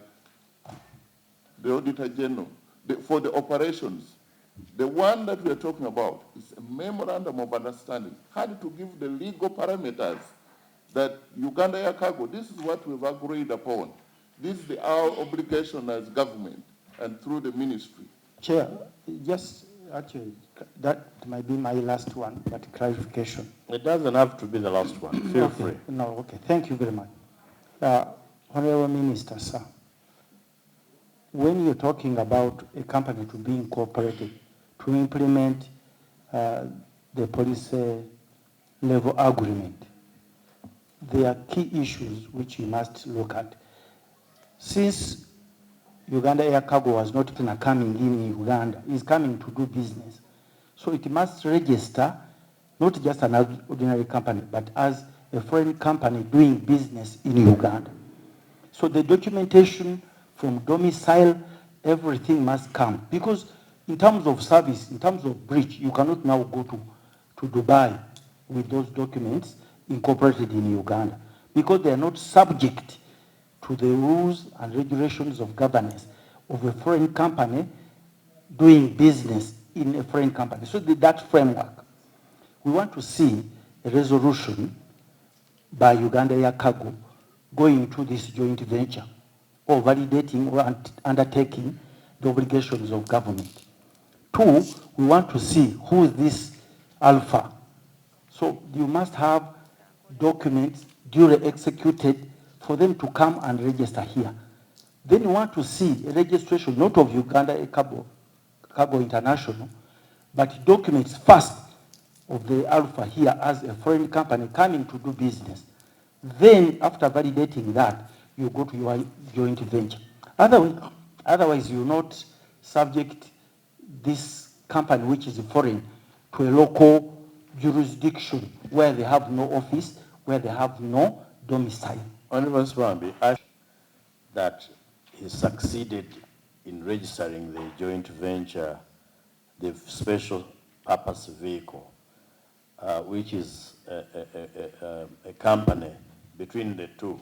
the Auditor General for the operations. The one that we are talking about is a memorandum of understanding, had to give the legal parameters that Uganda Air Cargo, this is what we've agreed upon. This is our obligation as government and through the ministry. Chair, just actually, that might be my last one, but clarification. It doesn't have to be the last one. Feel free. No, okay. Thank you very much. Honorable Minister, sir, when you're talking about a company to be incorporated to implement the police level agreement, there are key issues which you must look at. Since Uganda Air Cargo was not coming in Uganda, is coming to do business. So it must register not just an ordinary company, but as a foreign company doing business in Uganda. So the documentation from domicile, everything must come. Because in terms of service, in terms of breach, you cannot now go to Dubai with those documents incorporated in Uganda, because they are not subject to the rules and regulations of governance of a foreign company doing business in a foreign company. So that framework, we want to see a resolution by Uganda Air Cargo going to this joint venture or validating or undertaking the obligations of government. Two, we want to see who is this alpha. So you must have documents duly executed for them to come and register here. Then you want to see a registration not of Uganda Air Cargo International, but documents first of the alpha here as a foreign company coming to do business. Then after validating that, you go to your joint venture. Otherwise you not subject this company, which is foreign, to a local jurisdiction where they have no office, where they have no domicile. Honorable Swambi, that he succeeded in registering the joint venture, the special purpose vehicle, which is a company between the two.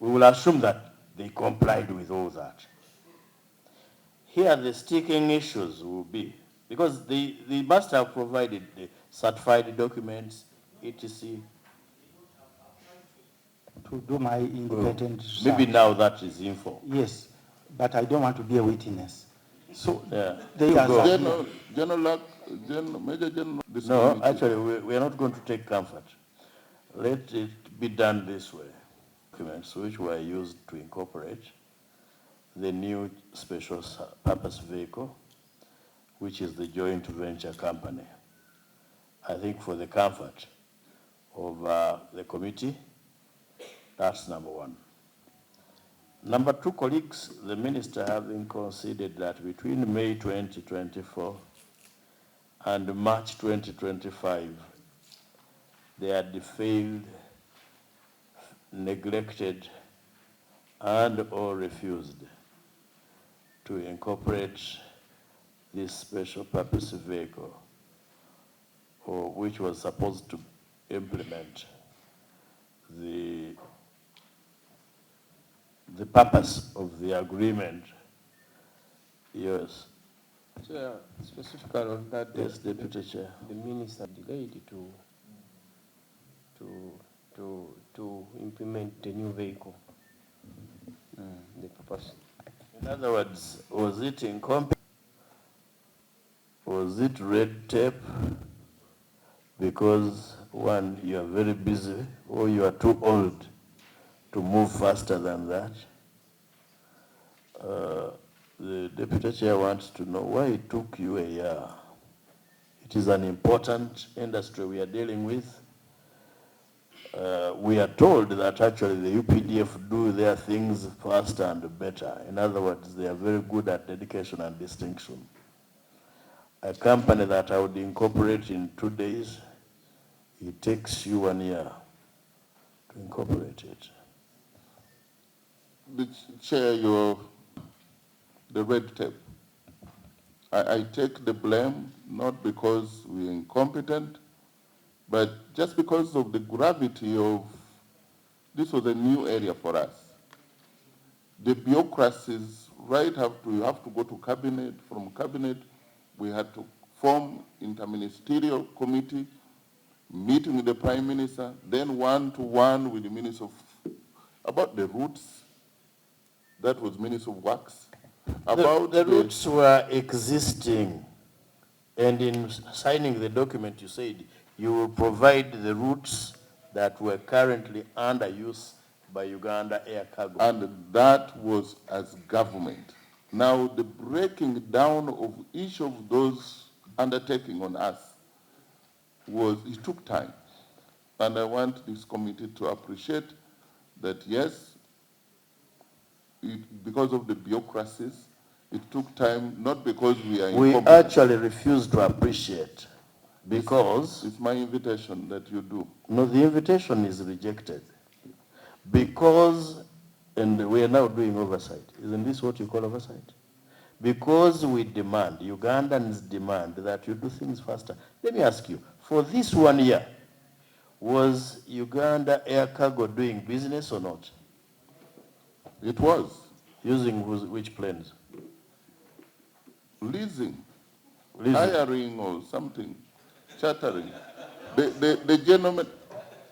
We will assume that they complied with all that. Here the sticking issues will be, because they must have provided the certified documents, etc. To do my independent research. Maybe now that is info. Yes, but I don't want to be a witness. So they are Major General. No, actually, we are not going to take comfort. Let it be done this way. Documents which were used to incorporate the new special purpose vehicle, which is the joint venture company. I think for the comfort of the committee, that's number one. Number two, colleagues, the minister having considered that between May 2024 and March 2025, they had failed, neglected, and or refused to incorporate this special purpose vehicle, or which was supposed to implement the purpose of the agreement. Yes. Chair, specifically on that, yes, Deputy Chair. The minister delayed to implement the new vehicle. The purpose. In other words, was it incompetent? Was it red tape? Because one, you are very busy, or you are too old to move faster than that. The Deputy Chair wants to know why it took you a year. It is an important industry we are dealing with. We are told that actually the UPDF do their things faster and better. In other words, they are very good at dedication and distinction. A company that I would incorporate in 2 days, it takes you 1 year to incorporate it. The Chair, the red tape. I take the blame, not because we're incompetent, but just because of the gravity of, this was a new area for us. The bureaucracies, right, you have to go to cabinet, from cabinet, we had to form interministerial committee, meeting with the Prime Minister, then one-to-one with the Minister of, about the routes, that was Minister of Works. About the routes were existing, and in signing the document you said you will provide the routes that were currently under use by Uganda Air Cargo. And that was as government. Now, the breaking down of each of those undertaking on us it took time. And I want this committee to appreciate that, yes, because of the bureaucracies, it took time, not because we are We incompetent. actually refuse to appreciate because... It's my invitation that you do. No, the invitation is rejected. Because, and we are now doing oversight. Isn't this what you call oversight? Because we demand, Ugandans demand that you do things faster. Let me ask you, for this 1 year, was Uganda Air Cargo doing business or not? It was. Using which planes? Leasing, Leasing. hiring or something, chartering. The gentleman...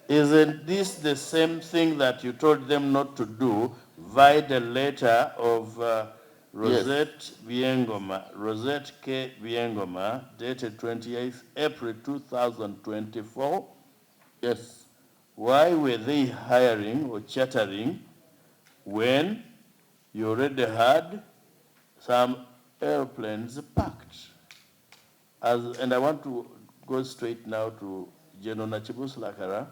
Isn't this the same thing that you told them not to do via the letter of Rosette Biengoma, Rosette K. Biengoma, dated 28th April 2024? Yes. Why were they hiring or chartering when you already had some airplanes parked? And I want to go straight now to General Nachibus Lakara,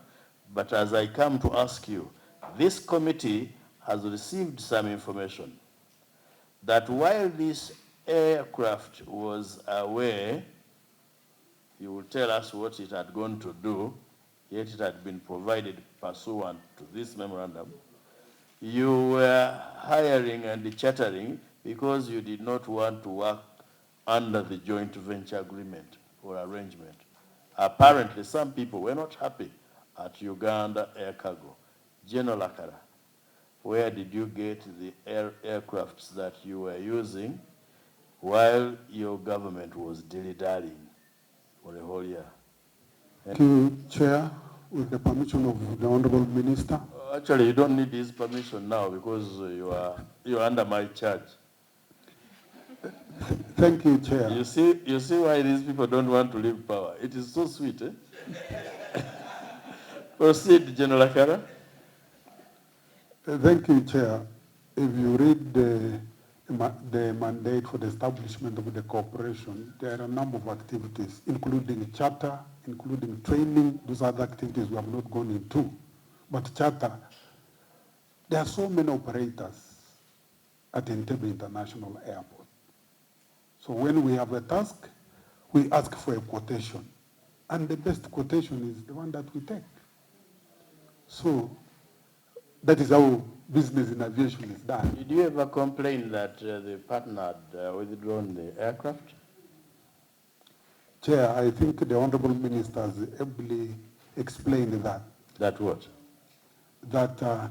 but as I come to ask you, this committee has received some information that while this aircraft was away, you will tell us what it had gone to do, yet it had been provided pursuant to this memorandum. You were hiring and chartering because you did not want to work under the joint venture agreement or arrangement. Apparently, some people were not happy at Uganda Air Cargo. General Lakara, where did you get the aircrafts that you were using while your government was dilly-dallying for a whole year? Thank you, Chair. With the permission of the Honorable Minister. Actually, you don't need his permission now because you are under my charge. Thank you, Chair. You see why these people don't want to leave power. It is so sweet, eh? Proceed, General Akara. Thank you, Chair. If you read the mandate for the establishment of the corporation, there are a number of activities, including charter, including training. Those other activities we have not gone into. But charter, there are so many operators at Entebbe International Airport. So when we have a task, we ask for a quotation. And the best quotation is the one that we take. So that is how business in aviation is done. Did you ever complain that the partner had withdrawn the aircraft? Chair, I think the Honorable Minister has ably explained that. That what? That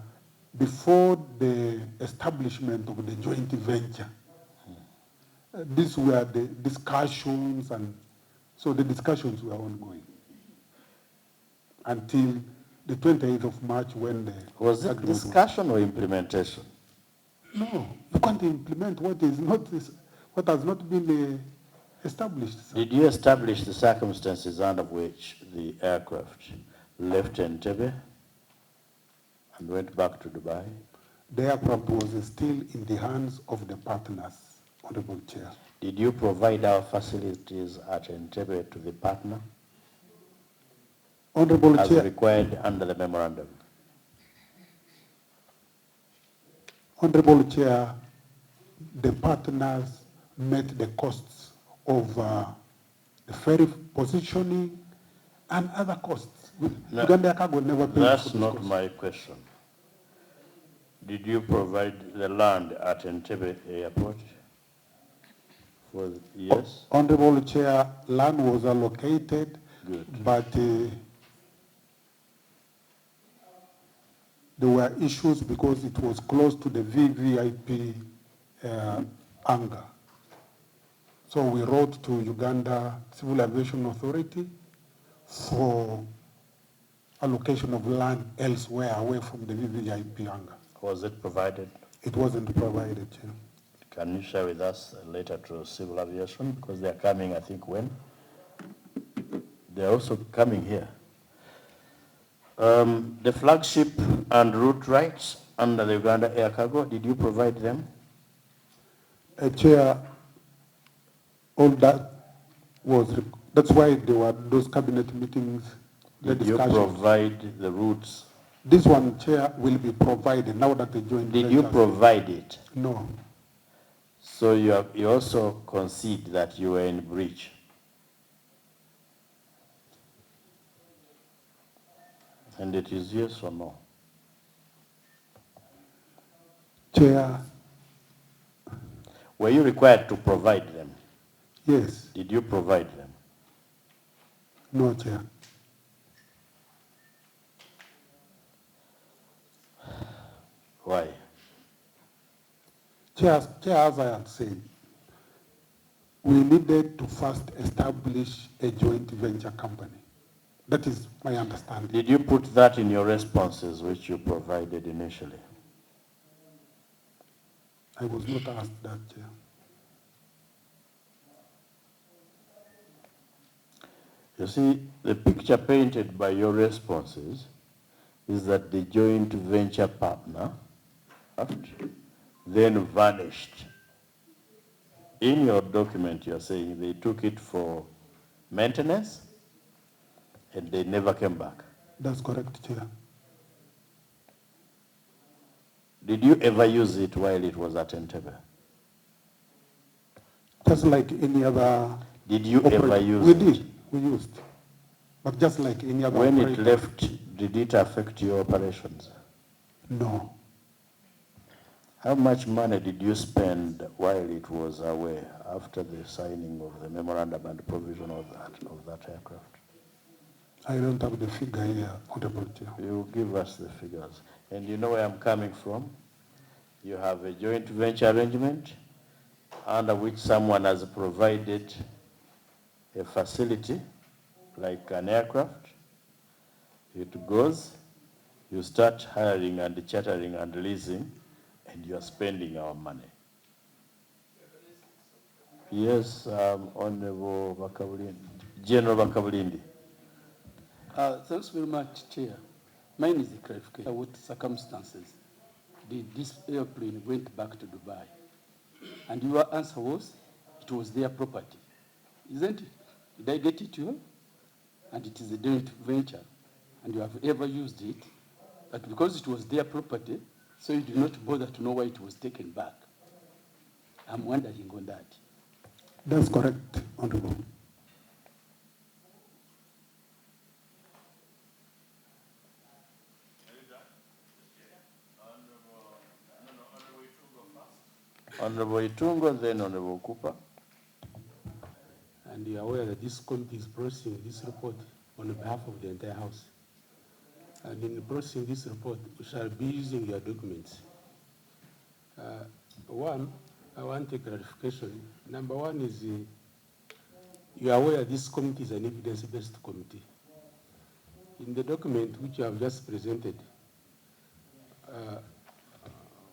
before the establishment of the joint venture, these were the discussions, and so the discussions were ongoing until the 28th of March when the... Was it discussion or implementation? No, you can't implement what has not been established. Sir. Did you establish the circumstances under which the aircraft left Entebbe and went back to Dubai? The aircraft was still in the hands of the partners, Honorable Chair. Did you provide our facilities at Entebbe to the partner? Honorable as Chair. required under the memorandum? Honorable Chair, the partners met the costs of the ferry positioning and other costs. No, Uganda Cargo never paid that's for not costs. my question. Did you provide the land at Entebbe Airport? Yes? Honorable Chair, land was allocated. Good. But there were issues because it was close to the VVIP hangar. So we wrote to Uganda Civil Aviation Authority for allocation of land elsewhere away from the VVIP hangar. Was it provided? It wasn't provided, Chair. Can you share with us a letter to Civil Aviation? Because they're coming, I think, when? They're also coming here. The flagship and route rights under the Uganda Air Cargo, did you provide them? Chair, all that was, that's why there were those cabinet meetings, the Did you discussions. provide the routes? This one, Chair, will be provided now that the joint Did you ventures- provide it? No. So you also concede that you were in breach? And it is yes or no? Chair, Were you required to provide them? yes. Did you provide them? No, Chair. Why? Chair, as I had said, we needed to first establish a joint venture company. That is my understanding. Did you put that in your responses which you provided initially? I was not asked that, Chair. You see, the picture painted by your responses is that the joint venture partner then vanished. In your document, you're saying they took it for maintenance and they never came back. That's correct, Chair. Did you ever use it while it was at Entebbe? Just like any other... Did you ever use we it? We did, we used. But just like any other When operator. it left, did it affect your operations? No. How much money did you spend while it was away after the signing of the memorandum and provision of that aircraft? I don't have the figure here, Honorable Chair. You give us the figures. And you know where I'm coming from? You have a joint venture arrangement under which someone has provided a facility like an aircraft. It goes, you start hiring and chartering and leasing, and you are spending our money. Yes, Honorable Bakabulindi, General Bakabulindi. Thanks very much, Chair. Mine is the clarification. What circumstances did this airplane went back to Dubai? And your answer was, it was their property. Isn't it? Did I get it you? And it is a joint venture, and you have ever used it, but because it was their property, so you did not bother to know why it was taken back. I'm wondering on that. That's correct, Honorable. Honorable Itungo, then Honorable Cooper. And you are aware that this committee is processing this report on behalf of the entire House. And in processing this report, we shall be using your documents. One, I want a clarification. Number one is, you are aware this committee is an evidence-based committee. In the document which you have just presented,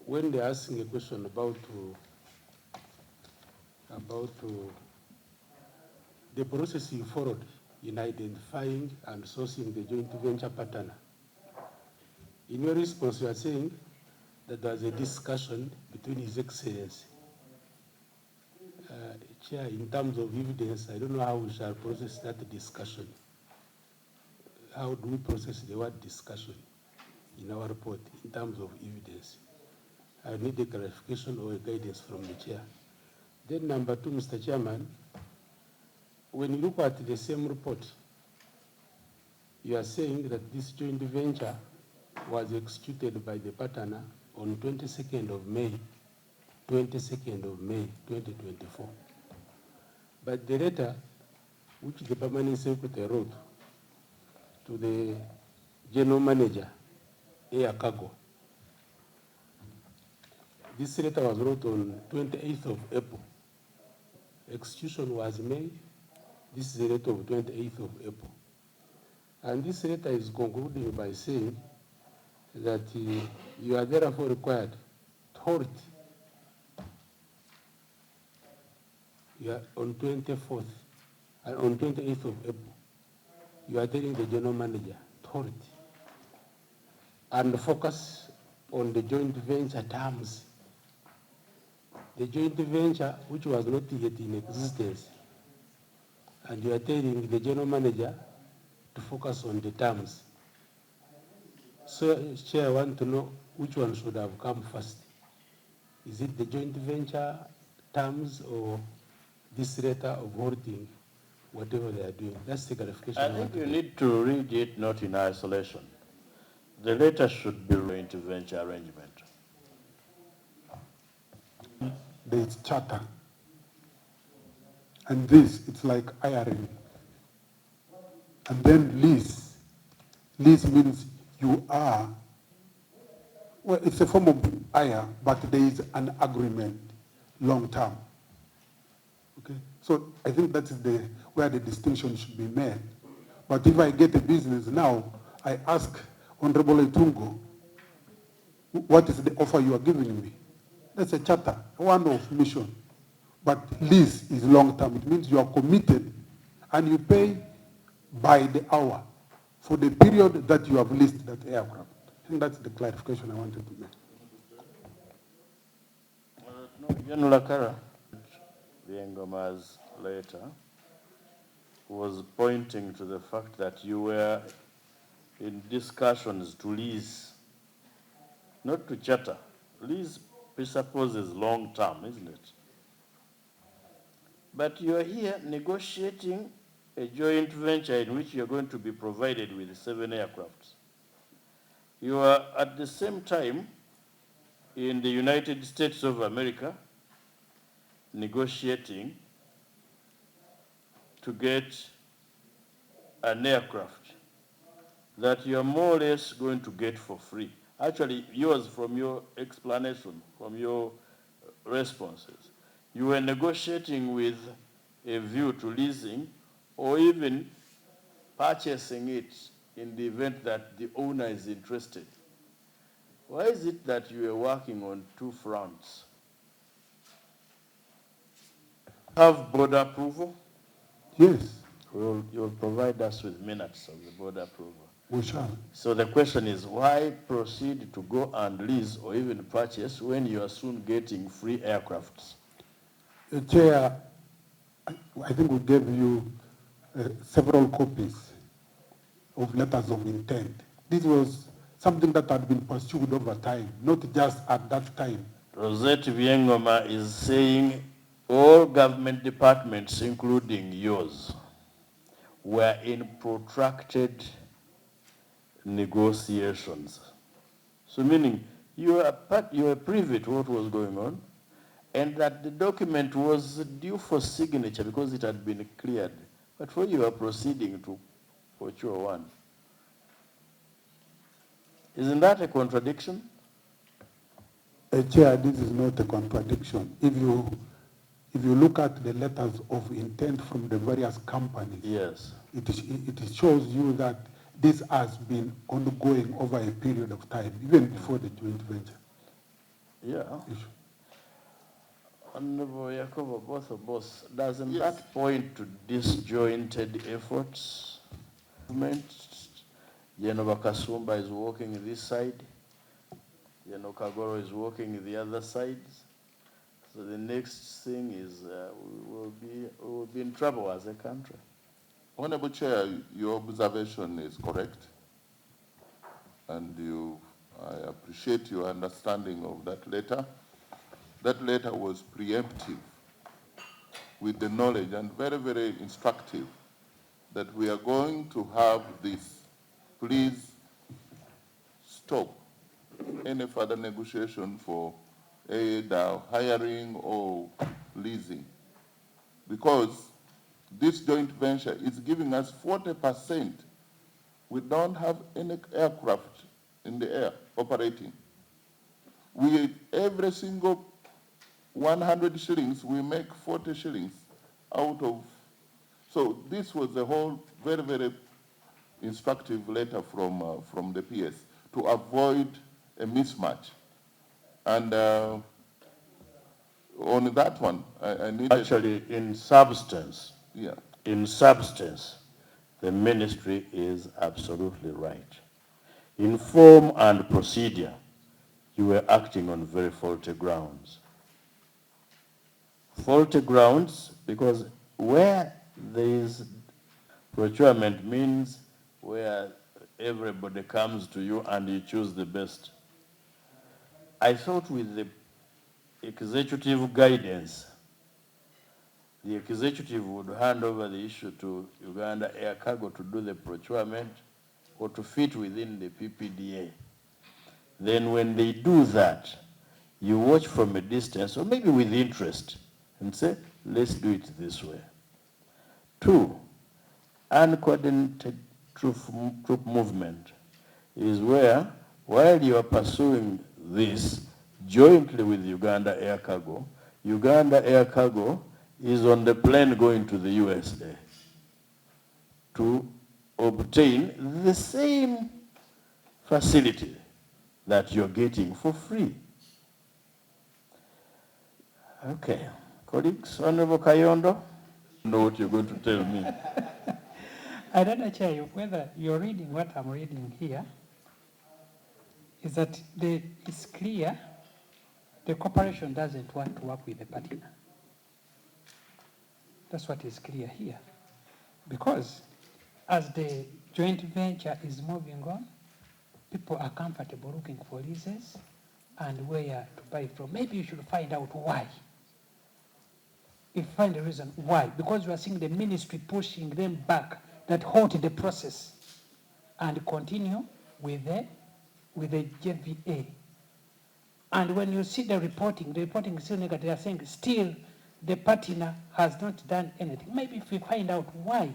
when they're asking a question about the process you followed in identifying and sourcing the joint venture partner, in your response, you are saying that there was a discussion between His Excellency. Chair, in terms of evidence, I don't know how we shall process that discussion. How do we process the word discussion in our report in terms of evidence? I need a clarification or a guidance from the Chair. Then number two, Mr. Chairman, when you look at the same report, you are saying that this joint venture was executed by the partner on 22nd of May 2024. But the letter which the permanent secretary wrote to the general manager, Air Cargo, this letter was wrote on 28th of April. Execution was made. This is the letter of 28th of April. And this letter is concluding by saying that you are therefore required to hold on 24th and on 28th of April. You are telling the general manager to hold and focus on the joint venture terms. The joint venture, which was not yet in existence, and you are telling the general manager to focus on the terms. So, Chair, I want to know which one should have come first. Is it the joint venture terms or this letter of holding, whatever they are doing? That's the clarification. I think you need to read it not in isolation. The letter should be joint venture arrangement. There is charter. And this, it's like hiring. And then lease. Lease means you are, well, it's a form of hire, but there is an agreement, long term. Okay? So I think that is where the distinction should be made. But if I get a business now, I ask Honorable Etungo, what is the offer you are giving me? That's a charter, one of mission. But lease is long term. It means you are committed and you pay by the hour for the period that you have leased that aircraft. I think that's the clarification I wanted to make. General Lakara, Viengoma's letter, was pointing to the fact that you were in discussions to lease, not to charter. Lease presupposes long term, isn't it? But you are here negotiating a joint venture in which you are going to be provided with 7 aircrafts. You are at the same time in the United States of America negotiating to get an aircraft that you are more or less going to get for free. Actually, yours, from your explanation, from your responses, you were negotiating with a view to leasing or even purchasing it in the event that the owner is interested. Why is it that you are working on 2 fronts? Have board approval? Yes. You'll provide us with minutes of the board approval. We shall. So the question is, why proceed to go and lease or even purchase when you are soon getting free aircrafts? Chair, I think we gave you several copies of letters of intent. This was something that had been pursued over time, not just at that time. Rosette Viengoma is saying all government departments, including yours, were in protracted negotiations. So meaning you were privy to what was going on, and that the document was due for signature because it had been cleared. But when you are proceeding to Pochuo 1, isn't that a contradiction? Chair, this is not a contradiction. If you look at the letters of intent from the various companies, yes, it shows you that this has been ongoing over a period of time, even before the joint venture. Yeah. Honorable Yakobo, both, doesn't that point to disjointed efforts? General Kasumba is working this side, General Kagoro is working the other side. So the next thing is we will be in trouble as a country. Honorable Chair, your observation is correct, and I appreciate your understanding of that letter. That letter was preemptive with the knowledge and very, very instructive that we are going to have this. Please stop any further negotiation for either hiring or leasing, because this joint venture is giving us 40%. We don't have any aircraft in the air operating. Every single 100 shillings, we make 40 shillings out of. So this was a whole very, very instructive letter from the PS to avoid a mismatch. And on that one, I needed... Actually, in substance, yeah. In substance, the ministry is absolutely right. In form and procedure, you were acting on very faulty grounds. Faulty grounds because where there is procurement means where everybody comes to you and you choose the best. I thought with the executive guidance, the executive would hand over the issue to Uganda Air Cargo to do the procurement or to fit within the PPDA. Then when they do that, you watch from a distance or maybe with interest and say, let's do it this way. 2, uncoordinated troop movement is where, while you are pursuing this jointly with Uganda Air Cargo is on the plane going to the USA to obtain the same facility that you're getting for free. Okay, colleagues, Honorable Kayondo, know what you're going to tell me. I don't know, Chair, whether you're reading what I'm reading here, is that it's clear the corporation doesn't want to work with the partner. That's what is clear here. Because as the joint venture is moving on, people are comfortable looking for leases and where to buy from. Maybe you should find out why. If you find a reason why, because we are seeing the ministry pushing them back, that halt the process and continue with the JVA. And when you see the reporting is still negative. They are saying still the partner has not done anything. Maybe if we find out why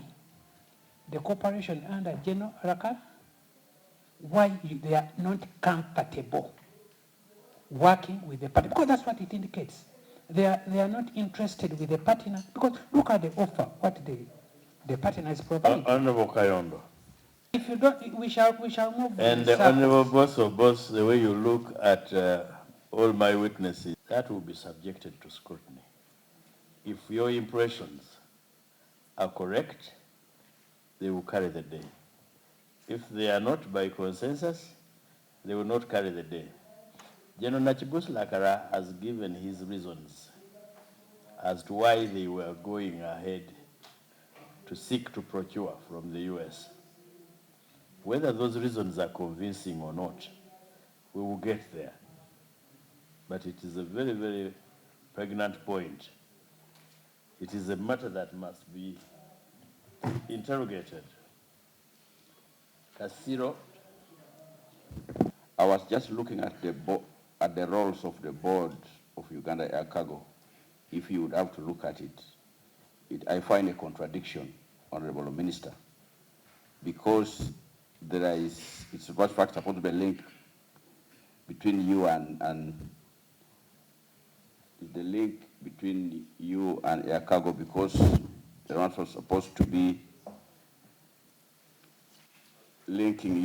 the corporation under General Raka, why they are not comfortable working with the partner, because that's what it indicates. They are not interested with the partner, because look at the offer, what the partner is providing. Honorable Kayondo. If you don't, we shall move. And the Honorable Boss, the way you look at all my witnesses, that will be subjected to scrutiny. If your impressions are correct, they will carry the day. If they are not by consensus, they will not carry the day. General Nachibus Lakara has given his reasons as to why they were going ahead to seek to procure from the US. Whether those reasons are convincing or not, we will get there. But it is a very, very pregnant point. It is a matter that must be interrogated. Kasiro. I was just looking at the roles of the board of Uganda Air Cargo. If you would have to look at it, I find a contradiction, Honorable Minister, because it's supposed to be a link between you and the link between you and Air Cargo, because the one was supposed to be linking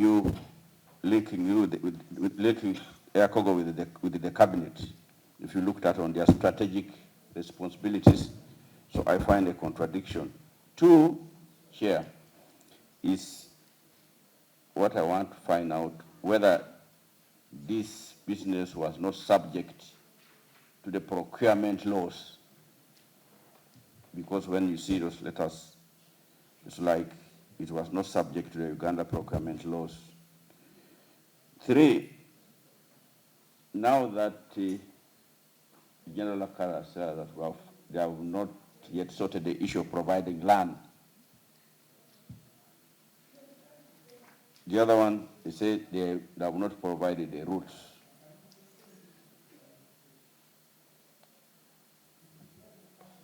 Air Cargo with the cabinet. If you looked at on their strategic responsibilities, so I find a contradiction. 2, here is what I want to find out, whether this business was not subject to the procurement laws, because when you see those letters, it's like it was not subject to the Uganda procurement laws. 3, now that General Akara said that they have not yet sorted the issue of providing land. The other one, they said they have not provided the routes.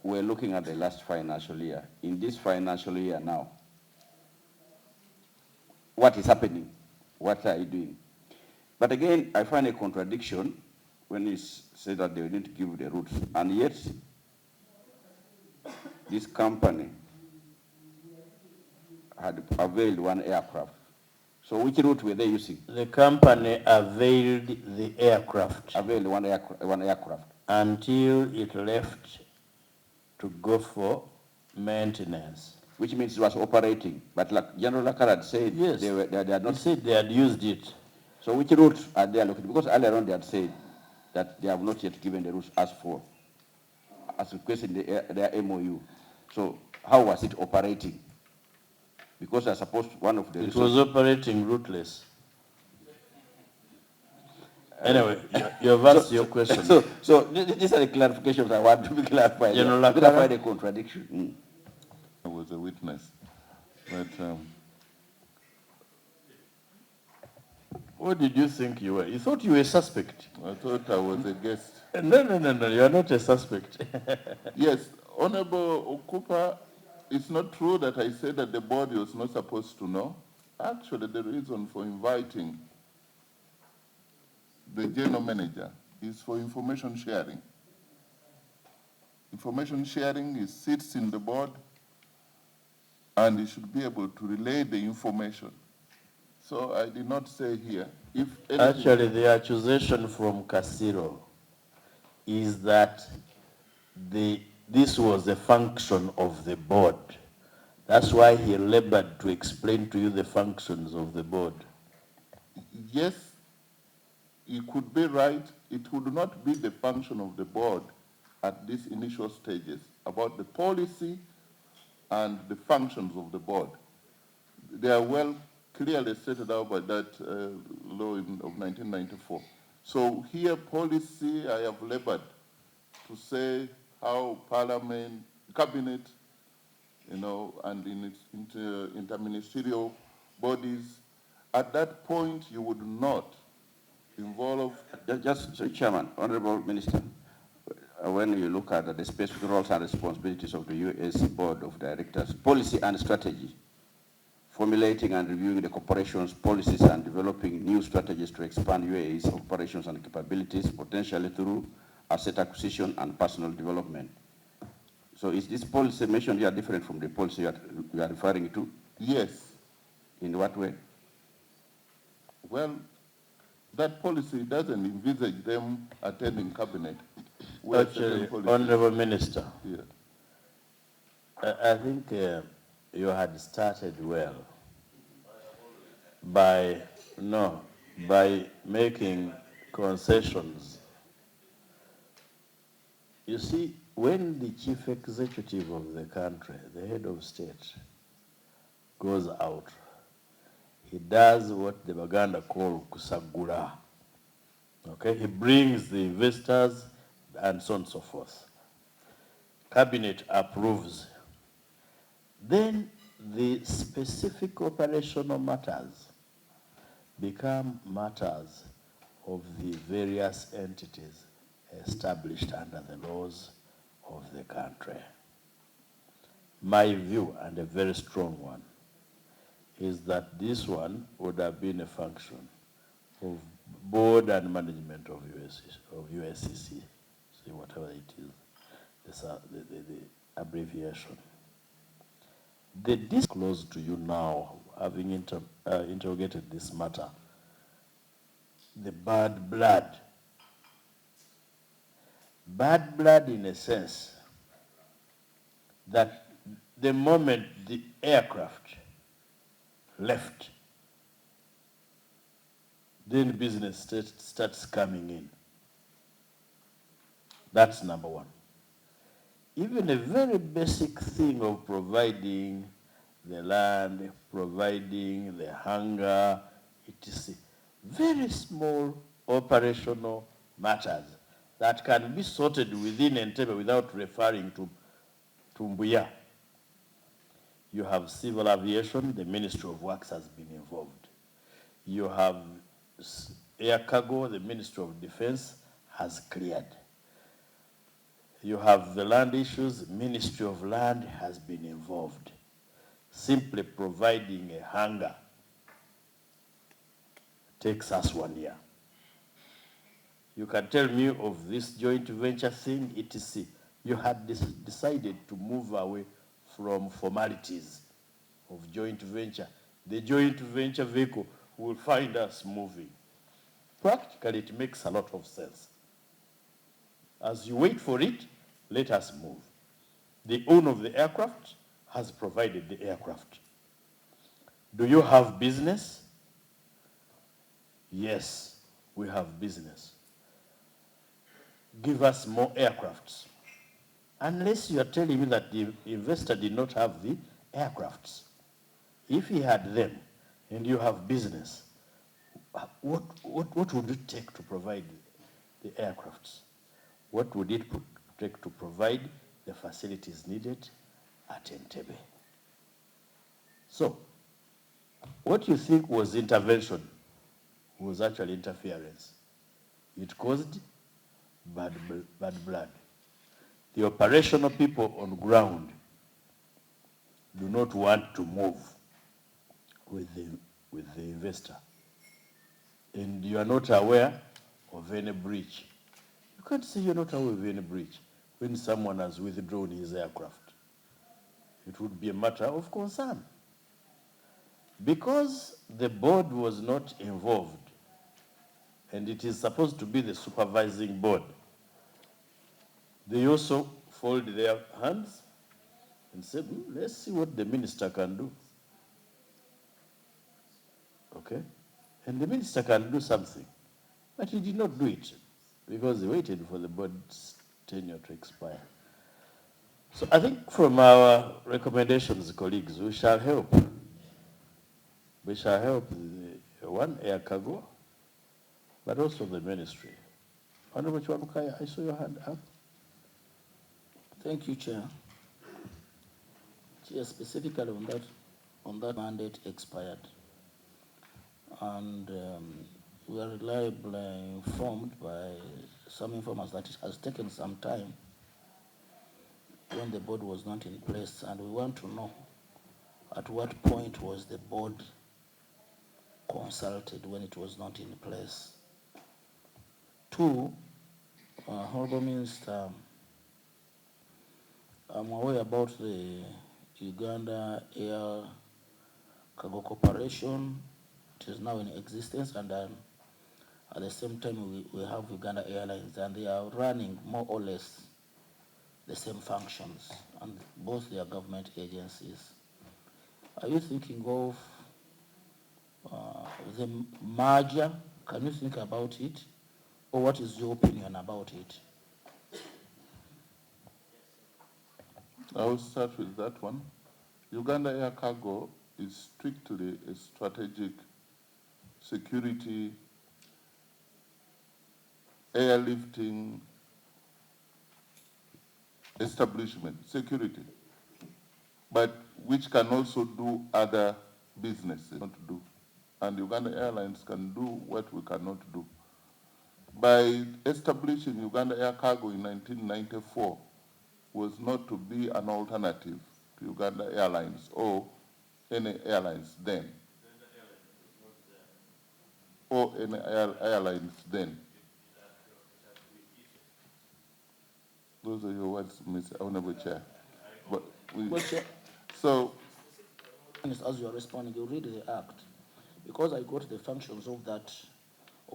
We're looking at the last financial year. In this financial year now, what is happening? What are you doing? But again, I find a contradiction when you say that they need to give the routes, and yet this company had availed one aircraft. So which route were they using? The company availed the aircraft. Availed one aircraft. Until it left to go for maintenance. Which means it was operating. But like General Lakarad said, yes, they had not. He said they had used it. So which routes are they allocated? Because earlier on they had said that they have not yet given the routes as requested in their MOU. So how was it operating? Because I suppose one of the It was operating rootless. Anyway, you have asked your question. So these are the clarifications I want to be clarified. General Because I Lakara? find a contradiction. I was a witness, but What did you think you were? You thought you were a suspect. I thought I was a guest. No, you are not a suspect. Yes, Honorable Okupa, it's not true that I said that the board was not supposed to know. Actually, the reason for inviting the general manager is for information sharing. Information sharing sits in the board, and he should be able to relay the information. So I did not say here. If anything, Actually, the accusation from Casiro is that this was a function of the board. That's why he labored to explain to you the functions of the board. yes, you could be right. It would not be the function of the board at these initial stages about the policy and the functions of the board. They are well clearly stated out by that law of 1994. So here, policy, I have labored to say how Parliament, Cabinet, and in its interministerial bodies, at that point you would not involve. So, Chairman, Honorable Minister, when you look at the specific roles and responsibilities of the U.S. Board of Directors, policy and strategy, formulating and reviewing the corporation's policies and developing new strategies to expand UAE's operations and capabilities, potentially through asset acquisition and personal development. So is this policy mentioned here different from the policy you are referring to? Yes. In what way? Well, that policy doesn't envisage them attending cabinet. Actually, Honorable Minister, yeah. I think you had started well by making concessions. You see, when the chief executive of the country, the head of state, goes out, he does what the Baganda call kusagura. Okay, he brings the investors and so on and so forth. Cabinet approves. Then the specific operational matters become matters of the various entities established under the laws of the country. My view, and a very strong one, is that this one would have been a function of board and management of USCC, see whatever it is, the abbreviation. The disclose to you now, having interrogated this matter, the bad blood. Bad blood in a sense that the moment the aircraft left, then business starts coming in. That's number one. Even a very basic thing of providing the land, providing the hangar, etc. Very small operational matters that can be sorted within Entebbe without referring to Mbuya. You have civil aviation, the Ministry of Works has been involved. You have air cargo, the Ministry of Defense has cleared. You have the land issues, Ministry of Land has been involved. Simply providing a hangar takes us 1 year. You can tell me of this joint venture thing, etc. You had decided to move away from formalities of joint venture. The joint venture vehicle will find us moving. Practically, it makes a lot of sense. As you wait for it, let us move. The owner of the aircraft has provided the aircraft. Do you have business? yes, we have business. Give us more aircrafts. Unless you are telling me that the investor did not have the aircrafts. If he had them and you have business, what would it take to provide the aircrafts? What would it take to provide the facilities needed at Entebbe? So, what you think was intervention was actually interference. It caused bad blood. The operational people on ground do not want to move with the investor. And you are not aware of any breach. You can't say you're not aware of any breach when someone has withdrawn his aircraft. It would be a matter of concern. Because the board was not involved, and it is supposed to be the supervising board, they also fold their hands and say, let's see what the minister can do. Okay? And the minister can do something. But he did not do it because he waited for the board's tenure to expire. So I think from our recommendations, colleagues, we shall help. We shall help the one air cargo, but also the ministry. Honorable Chwabukai, I saw your hand up. Thank you, Chair. Chair, specifically on that mandate expired. And we are reliably informed by some informers that it has taken some time when the board was not in place, and we want to know at what point was the board consulted when it was not in place. Two, Honorable Minister, I'm aware about the Uganda Air Cargo Corporation. It is now in existence, and at the same time we have Uganda Airlines, and they are running more or less the same functions, and both they are government agencies. Are you thinking of the merger? Can you think about it? Or what is your opinion about it? I will start with that one. Uganda Air Cargo is strictly a strategic security airlifting establishment, security, but which can also do other businesses, not do. And Uganda Airlines can do what we cannot do. By establishing Uganda Air Cargo in 1994 was not to be an alternative to Uganda Airlines or any airlines then. Or any airlines then. Those are your words, Mr. Honorable Chair. But so, as you are responding, you read the act, because I got the functions of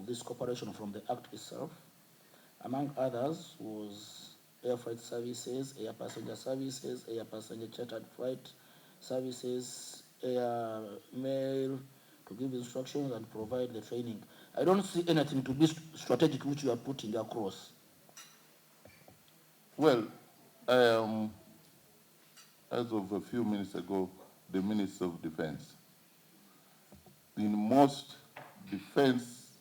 this corporation from the act itself. Among others was air freight services, air passenger services, air passenger chartered flight services, air mail, to give instructions and provide the training. I don't see anything to be strategic which you are putting across. well, I am, as of a few minutes ago, the Minister of Defense. In most defense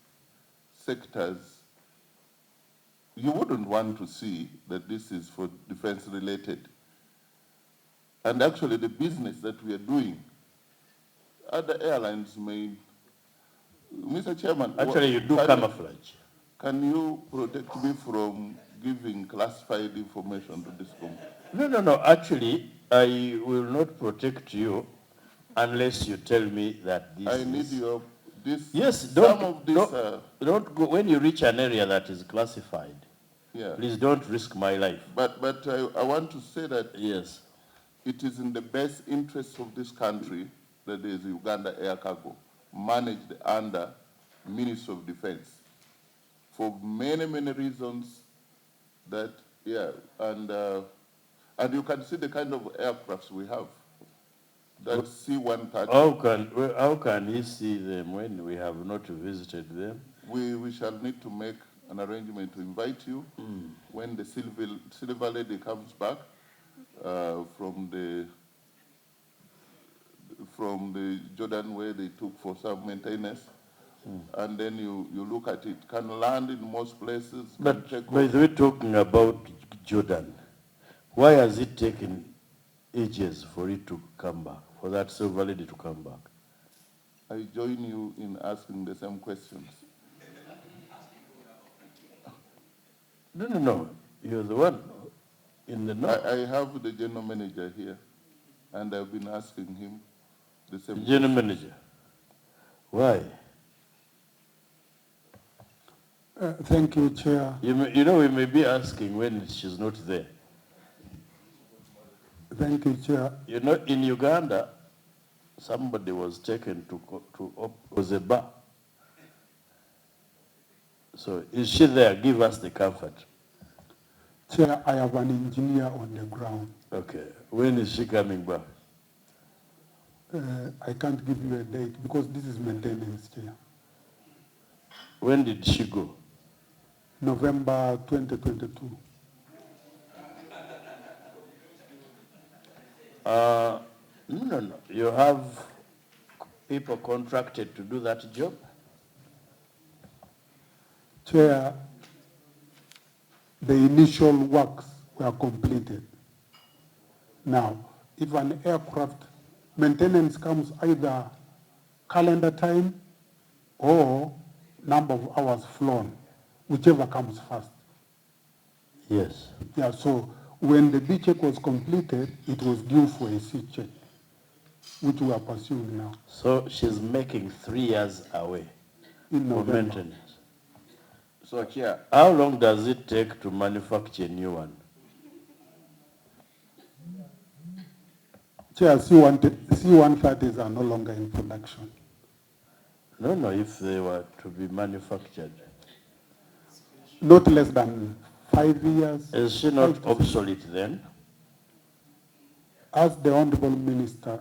sectors, you wouldn't want to see that this is for defense related. And actually the business that we are doing, other airlines may, Mr. Chairman. Actually, you do camouflage. Can you protect me from giving classified information to this company? No. Actually, I will not protect you unless you tell me that this I need your, this. Yes, don't go, when you reach an area that is classified, yeah. Please don't risk my life. But I want to say that yes, it is in the best interest of this country that there is Uganda Air Cargo, managed under Ministry of Defense. For many, many reasons that, yeah, and you can see the kind of aircrafts we have. that C-130. How can he see them when we have not visited them? We shall need to make an arrangement to invite you when the silver lady comes back from the Jordan where they took for some maintenance. And then you look at it. Can land in most places. But by the way, talking about Jordan, why has it taken ages for it to come back, for that silver lady to come back? I join you in asking the same questions. No. You're the one in the north. I have the general manager here, and I've been asking him the same General questions. manager. Why? Thank you, Chair. You know, we may be asking when she's not there. Thank you, Chair. You know, in Uganda, somebody was taken to Ozeba. So is she there? Give us the comfort. Chair, I have an engineer on the ground. Okay. When is she coming back? I can't give you a date because this is maintenance, Chair. When did she go? November 2022. No. You have people contracted to do that job? Chair, the initial works were completed. Now, if an aircraft maintenance comes either calendar time or number of hours flown, whichever comes first. Yes. Yeah, so when the B check was completed, it was due for a C check, which we are pursuing now. So she's making 3 years away in for November. maintenance. So, Chair. How long does it take to manufacture a new one? Chair, C-130s are no longer in production. No, if they were to be manufactured. Not less than 5 years. Is she not obsolete then? As the Honorable Minister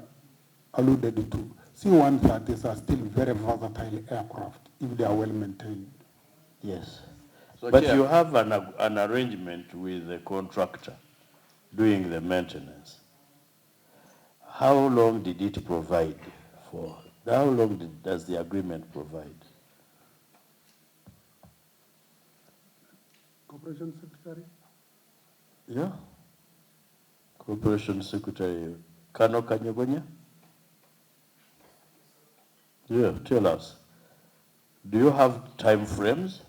alluded to, C-130s are still very versatile aircraft if they are well maintained. Yes. So, But Chair, you have an arrangement with the contractor doing the maintenance. How long did it provide for? How long does the agreement provide? Corporation Secretary? Yeah. Corporation Secretary Kano Kanyagonya? Yeah, tell us. Do you have time frames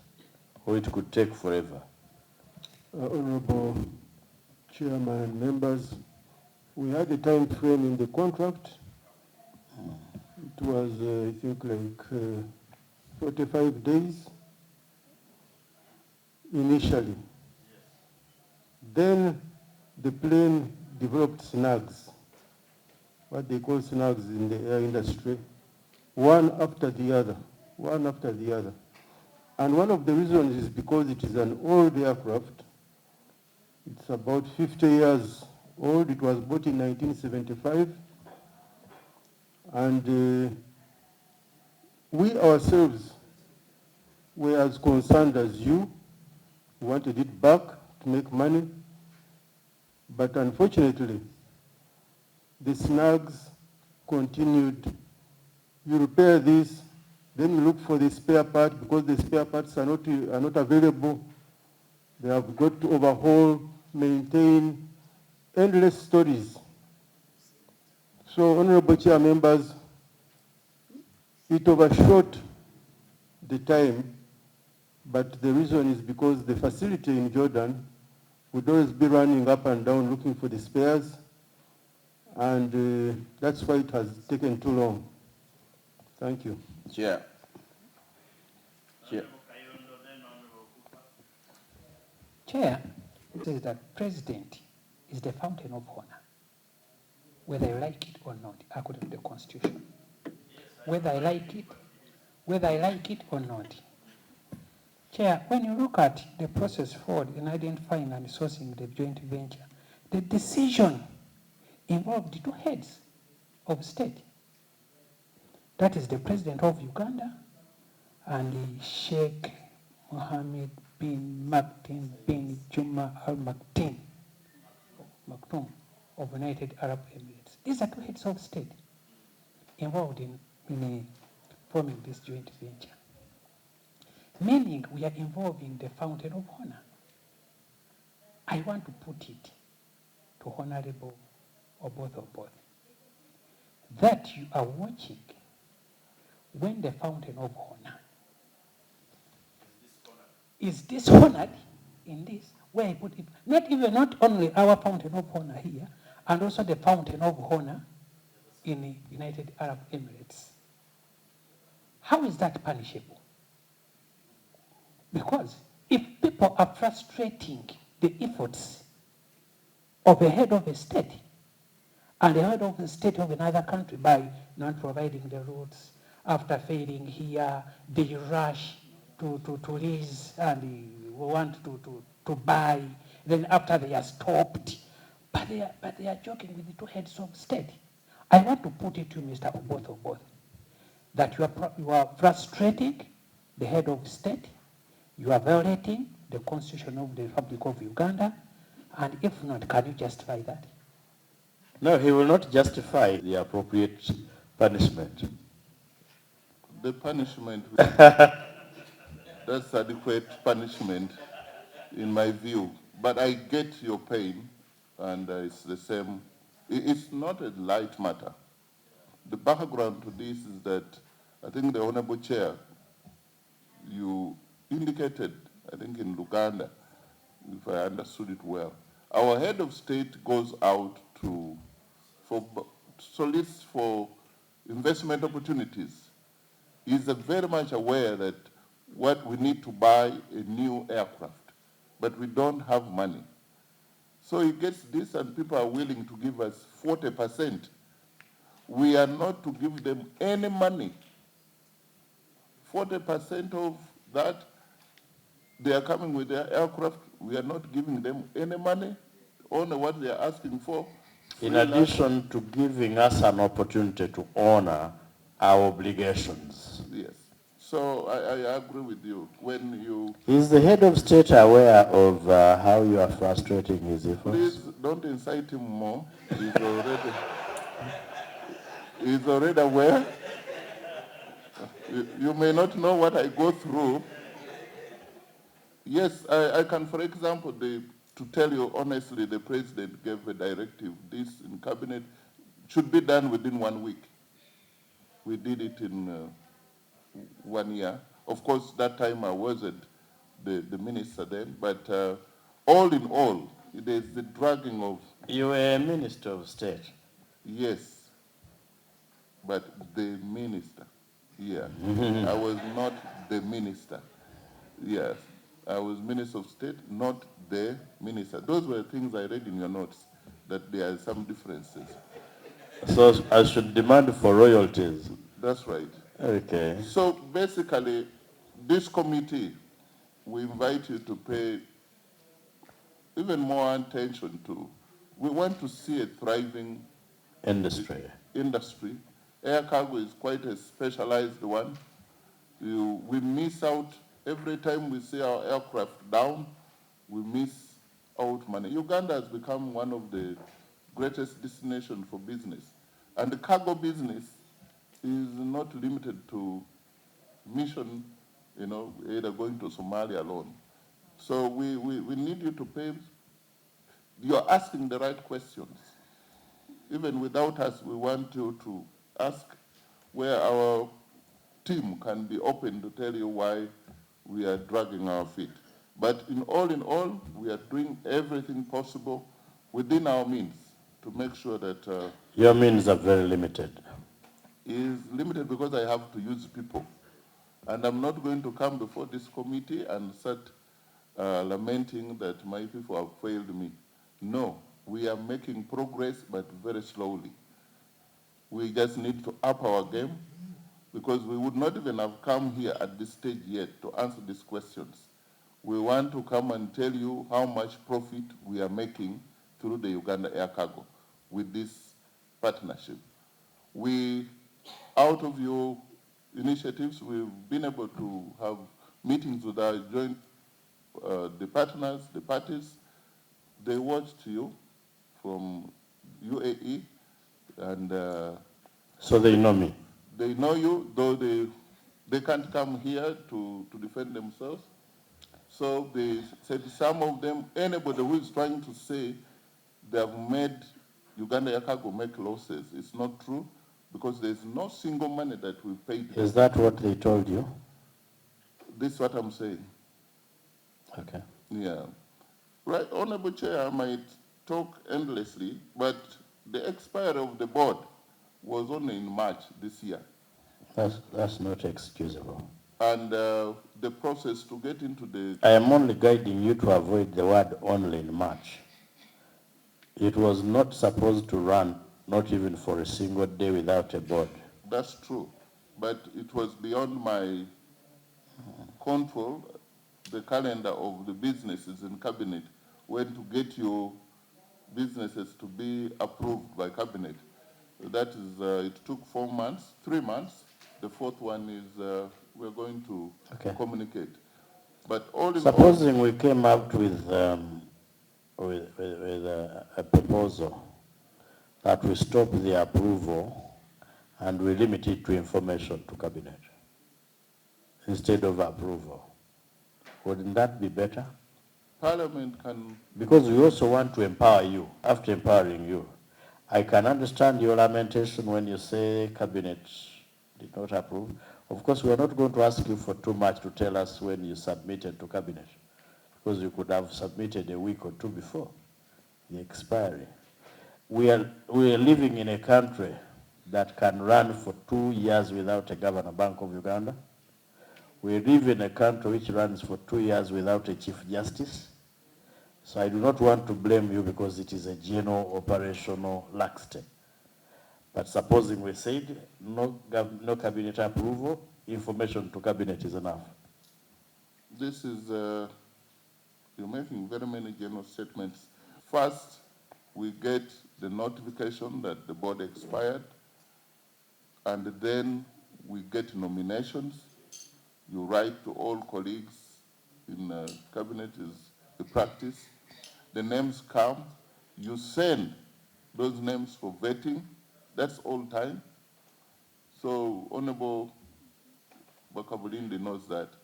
or it could take forever? Honorable Chairman and members, we had a time frame in the contract. It was, I think, like 45 days initially. Then the plane developed snags, what they call snags in the air industry, one after the other. And one of the reasons is because it is an old aircraft. It's about 50 years old. It was bought in 1975. And we ourselves were as concerned as you. We wanted it back to make money. But unfortunately, the snags continued. You repair this, then you look for the spare part because the spare parts are not available. They have got to overhaul, maintain, endless stories. So, Honorable Chair members, it overshot the time, but the reason is because the facility in Jordan would always be running up and down looking for the spares, and that's why it has taken too long. Thank you. Chair. Chair, it says that President is the fountain of honor, whether you like it or not, according to the Constitution. Whether I like it or not. Chair, when you look at the process forward in identifying and sourcing the joint venture, the decision involved two heads of state. That is the president of Uganda and the Sheikh Mohammed bin Maktoum bin Juma Al Maktoum of United Arab Emirates. These are two heads of state involved in forming this joint venture. Meaning we are involving the fountain of honor. I want to put it to Honorable Oboth, that you are watching when the fountain of honor is dishonored in this, where I put it, not only our fountain of honor here, and also the fountain of honor in the United Arab Emirates. How is that punishable? Because if people are frustrating the efforts of a head of a state and the head of the state of another country by not providing the roads, after failing here, they rush to lease and want to buy, then after they are stopped, but they are joking with the two heads of state. I want to put it to Mr. Oboth, that you are frustrating the head of state, you are violating the Constitution of the Republic of Uganda, and if not, can you justify that? No, he will not justify the appropriate punishment. The punishment, that's adequate punishment in my view. But I get your pain, and it's the same. It's not a light matter. The background to this is that I think the Honorable Chair, you indicated, I think in Uganda, if I understood it well, our head of state goes out to solicit for investment opportunities. He's very much aware that what we need to buy a new aircraft, but we don't have money. So he gets this and people are willing to give us 40%. We are not to give them any money. 40% of that, they are coming with their aircraft. We are not giving them any money, only what they are asking for. In addition to giving us an opportunity to honor our obligations. Yes. So I agree with you. When you... Is the head of state aware of how you are frustrating his efforts? Please don't incite him more. He's already aware. You may not know what I go through. Yes, I can, for example, to tell you honestly, the president gave a directive, this in cabinet should be done within 1 week. We did it in 1 year. Of course, that time I wasn't the minister then, but all in all, there's the dragging of... You were a minister of state. Yes, but the minister, yeah. I was not the minister, yes. I was Minister of State, not the minister. Those were things I read in your notes, that there are some differences. So I should demand for royalties. That's right. Okay. So basically, this committee, we invite you to pay even more attention to. We want to see a thriving industry. Air cargo is quite a specialized one. We miss out every time we see our aircraft down, we miss out money. Uganda has become one of the greatest destinations for business. And the cargo business is not limited to mission, either going to Somalia alone. So we need you to pay. You're asking the right questions. Even without us, we want you to ask where our team can be open to tell you why we are dragging our feet. But in all, we are doing everything possible within our means to make sure that... Your means are very limited. Is limited because I have to use people. And I'm not going to come before this committee and start lamenting that my people have failed me. No, we are making progress, but very slowly. We just need to up our game, because we would not even have come here at this stage yet to answer these questions. We want to come and tell you how much profit we are making through the Uganda Air Cargo with this partnership. We, out of your initiatives, we've been able to have meetings with our joint, the partners, the parties. They watched you from UAE, and So they know me. they know you, though they can't come here to defend themselves. So they said some of them, anybody who is trying to say they have made Uganda Air Cargo make losses, it's not true, because there's no single money that we paid. Is that what they told you? This is what I'm saying. Okay. Yeah. Right, Honorable Chair, I might talk endlessly, but the expiry of the board was only in March this year. That's not excusable. And the process to get into the... I am only guiding you to avoid the word only in March. It was not supposed to run, not even for a single day without a board. That's true, but it was beyond my control, the calendar of the businesses in cabinet, when to get your businesses to be approved by cabinet. That is, it took 4 months, 3 months. The fourth one is we're going to communicate. But all in Supposing all, we came up with a proposal that we stop the approval and we limit it to information to cabinet instead of approval, wouldn't that be better? Parliament can... Because we also want to empower you. After empowering you, I can understand your lamentation when you say cabinet did not approve. Of course, we are not going to ask you for too much to tell us when you submitted to cabinet, because you could have submitted a week or two before the expiry. We are living in a country that can run for 2 years without a governor, Bank of Uganda. We live in a country which runs for 2 years without a chief justice. So I do not want to blame you because it is a general operational laxity. But supposing we said no cabinet approval, information to cabinet is enough. This is, you're making very many general statements. First, we get the notification that the board expired, and then we get nominations. You write to all colleagues in cabinet is the practice. The names come, you send those names for vetting. That's all time. So Honorable Bakabulindi knows that.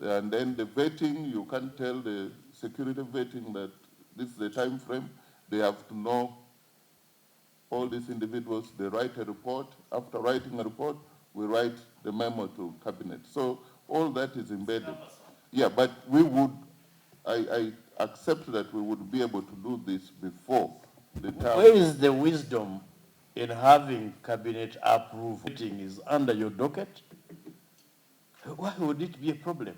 And then the vetting, you can't tell the security vetting that this is the time frame. They have to know all these individuals. They write a report. After writing a report, we write the memo to cabinet. So all that is embedded. Yeah, but we would, I accept that we would be able to do this before the time. Where is the wisdom in having cabinet approval? Meeting is under your docket. Why would it be a problem?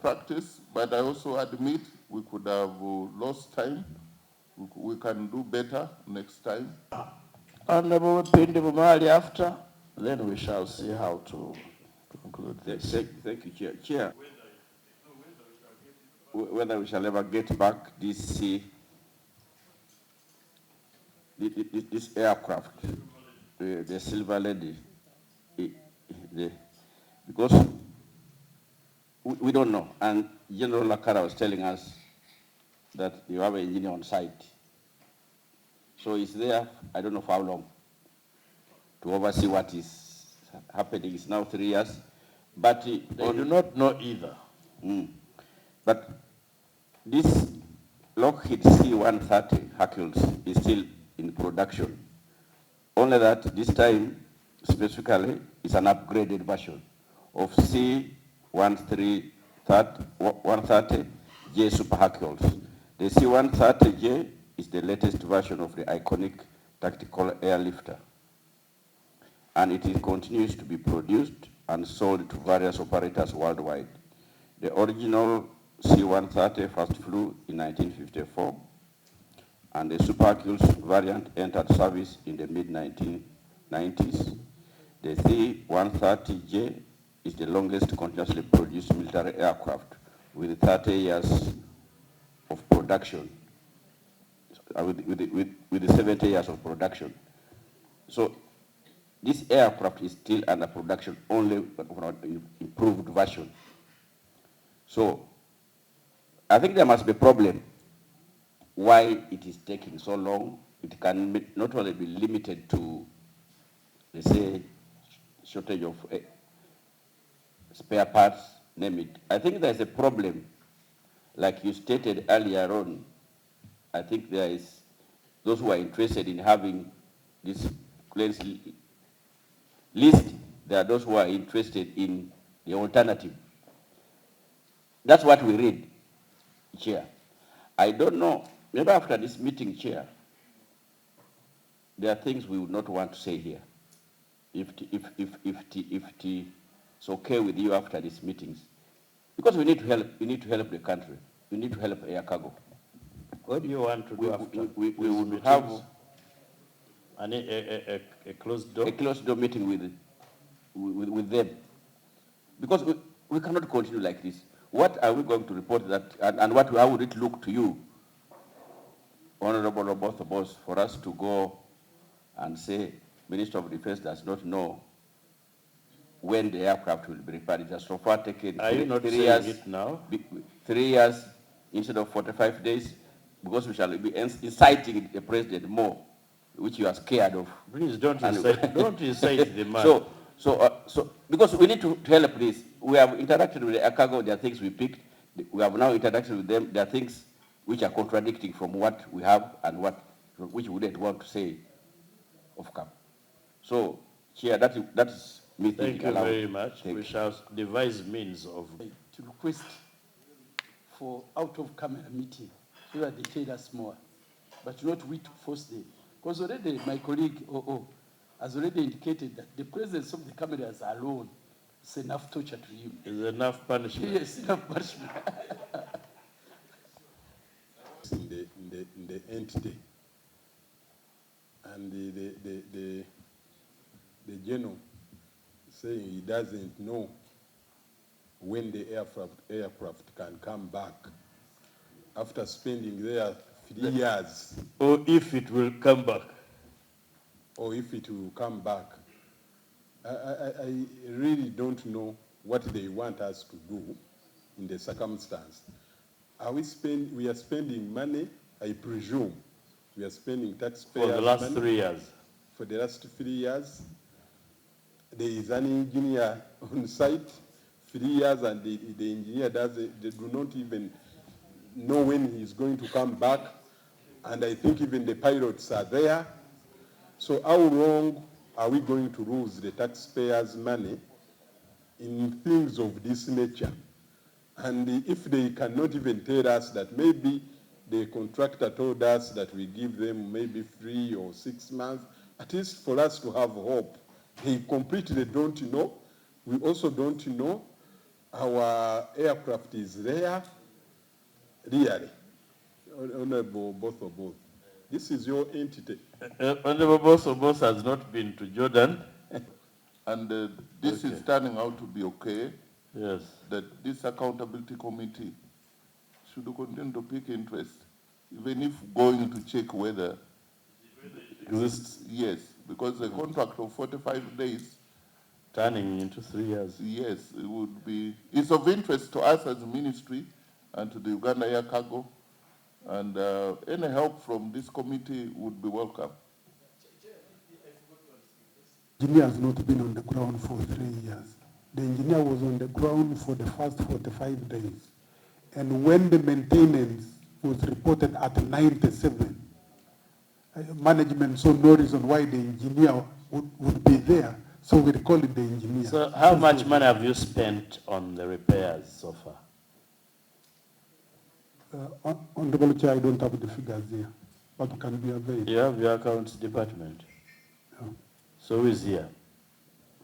Practice, but I also admit we could have lost time. We can do better next time. Honorable Pindi Bumali after, then we shall see how to conclude this. Thank you, Chair. Chair, whether we shall ever get back this aircraft, the Silver Lady, because we don't know. And General Lakara was telling us that you have an engineer on site. So it's there, I don't know for how long, to oversee what is happening. It's now 3 years. But they do not know either. But this Lockheed C-130 Hercules is still in production. Only that this time, specifically, it's an upgraded version of C-130J Super Hercules. The C-130J is the latest version of the iconic tactical airlifter. And it continues to be produced and sold to various operators worldwide. The original C-130 first flew in 1954, and the Super Hercules variant entered service in the mid-1990s. The C-130J is the longest continuously produced military aircraft with 30 years of production, with the 70 years of production. So this aircraft is still under production, only for an improved version. So I think there must be a problem why it is taking so long. It can not only be limited to, let's say, shortage of spare parts, name it. I think there's a problem, like you stated earlier on. I think there is those who are interested in having this clearance list. There are those who are interested in the alternative. That's what we read, Chair. I don't know, maybe after this meeting, Chair, there are things we would not want to say here. If it's okay with you after these meetings, because we need to help the country. We need to help air cargo. What do you want to do after we these would meetings? have a closed door? A closed door meeting with them. Because we cannot continue like this. What are we going to report that, and how would it look to you, Honorable or both of us, for us to go and say, Minister of Defense does not know when the aircraft will be repaired? It has so far taken Are you not 3 saying years, it now? 3 years instead of 45 days, because we shall be inciting the president more, which you are scared of. Please don't incite the man. So because we need to help this. We have interacted with the air cargo. There are things we picked. We have now interacted with them. There are things which are contradicting from what we have and which we didn't want to say of camp. So, Chair, that is me thinking Thank you aloud. very much. We shall devise means of... To request for out-of-camera meeting so that they tell us more, but not we to force them. Because already my colleague, has already indicated that the presence of the cameras alone is enough torture to him. Is enough punishment. Yes, enough punishment. in the entity, and the general saying he doesn't know when the aircraft can come back after spending there 3 years. Or if it will come back. Or if it will come back. I really don't know what they want us to do in the circumstance. We are spending money, I presume. We are spending taxpayers' For the last money. 3 years. For the last 3 years. There is an engineer on site, 3 years, and the engineer they do not even know when he's going to come back. And I think even the pilots are there. So how long are we going to lose the taxpayers' money in things of this nature? And if they cannot even tell us that maybe the contractor told us that we give them maybe 3 or 6 months, at least for us to have hope. They completely don't know. We also don't know. Our aircraft is there, really. Honorable both of both. This is your entity. Honorable both of us has not been to Jordan. And this is turning out to be okay. Yes. That this accountability committee should continue to pick interest, even if going to check whether exists. Yes, because the contract of 45 days turning into 3 years. Yes, it would be. It's of interest to us as a ministry and to the Uganda Air Cargo, and any help from this committee would be welcome. The engineer has not been on the ground for 3 years. The engineer was on the ground for the first 45 days. And when the maintenance was reported at 97, management saw no reason why the engineer would be there. So we called the engineer. So how much money have you spent on the repairs so far? Honorable Chair, I don't have the figures here, but can be available. You have your accounts department. Yeah. So who is here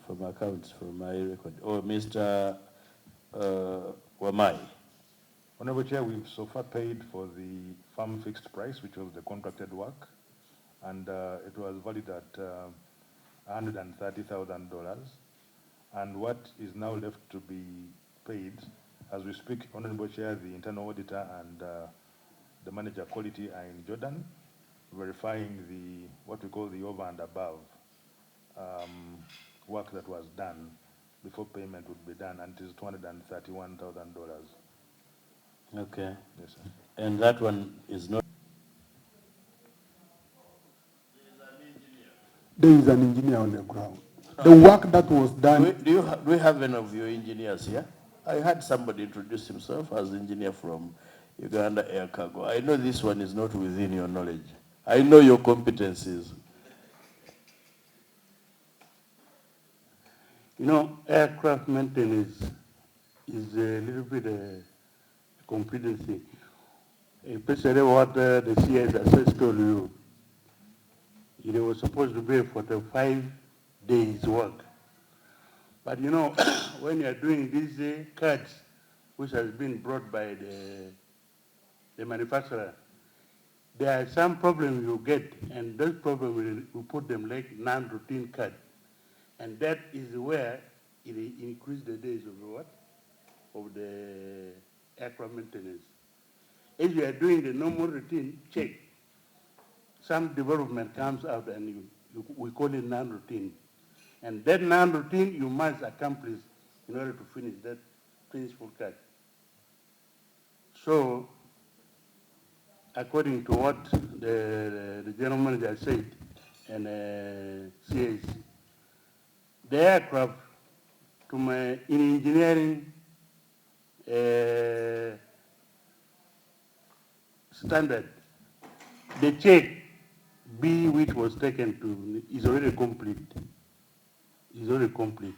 from accounts, from my record? Oh, Mr. Wamai. Honorable Chair, we've so far paid for the farm fixed price, which was the contracted work, and it was valued at $130,000. And what is now left to be paid, as we speak, Honorable Chair, the internal auditor and the manager quality are in Jordan, verifying what we call the over and above work that was done before payment would be done, and it is $231,000. Okay. Yes, sir. And that one is not. There is an engineer on the ground. The work that was done. Do we have any of your engineers here? I had somebody introduce himself as engineer from Uganda Air Cargo. I know this one is not within your knowledge. I know your competencies. You know, aircraft maintenance is a little bit a competency, especially what the CS assessed told you. It was supposed to be 45 days work. But you know, when you are doing these cards, which has been brought by the manufacturer, there are some problems you get, and those problems we put them like non-routine card. And that is where it increased the days of the what? Of the aircraft maintenance. If you are doing the normal routine check, some development comes out and we call it non-routine. And that non-routine you must accomplish in order to finish that principal card. So, according to what the general manager said, and CAs, the aircraft, in engineering standard, the check B which was taken to is already complete. Is already complete.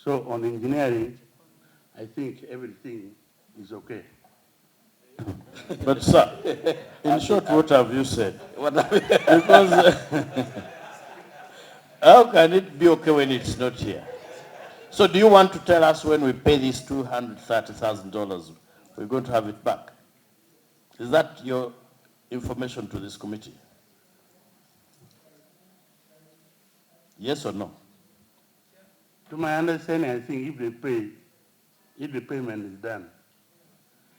So on engineering, I think everything is okay. But sir, in short, what have you said? Because how can it be okay when it's not here? So do you want to tell us when we pay this $230,000, we're going to have it back? Is that your information to this committee? Yes or no? To my understanding, I think if the payment is done,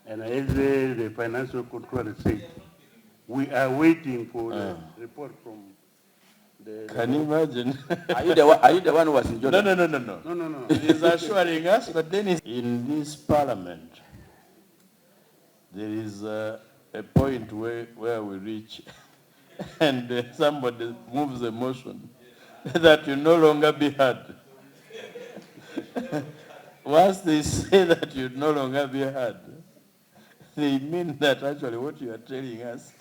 and as the financial controller said, we are waiting for the report from the... Can you imagine? Are you the one who was in Jordan? No. He's assuring us, but then in this parliament, there is a point where we reach and somebody moves a motion that you no longer be heard. Once they say that you no longer be heard, they mean that actually what you are telling us,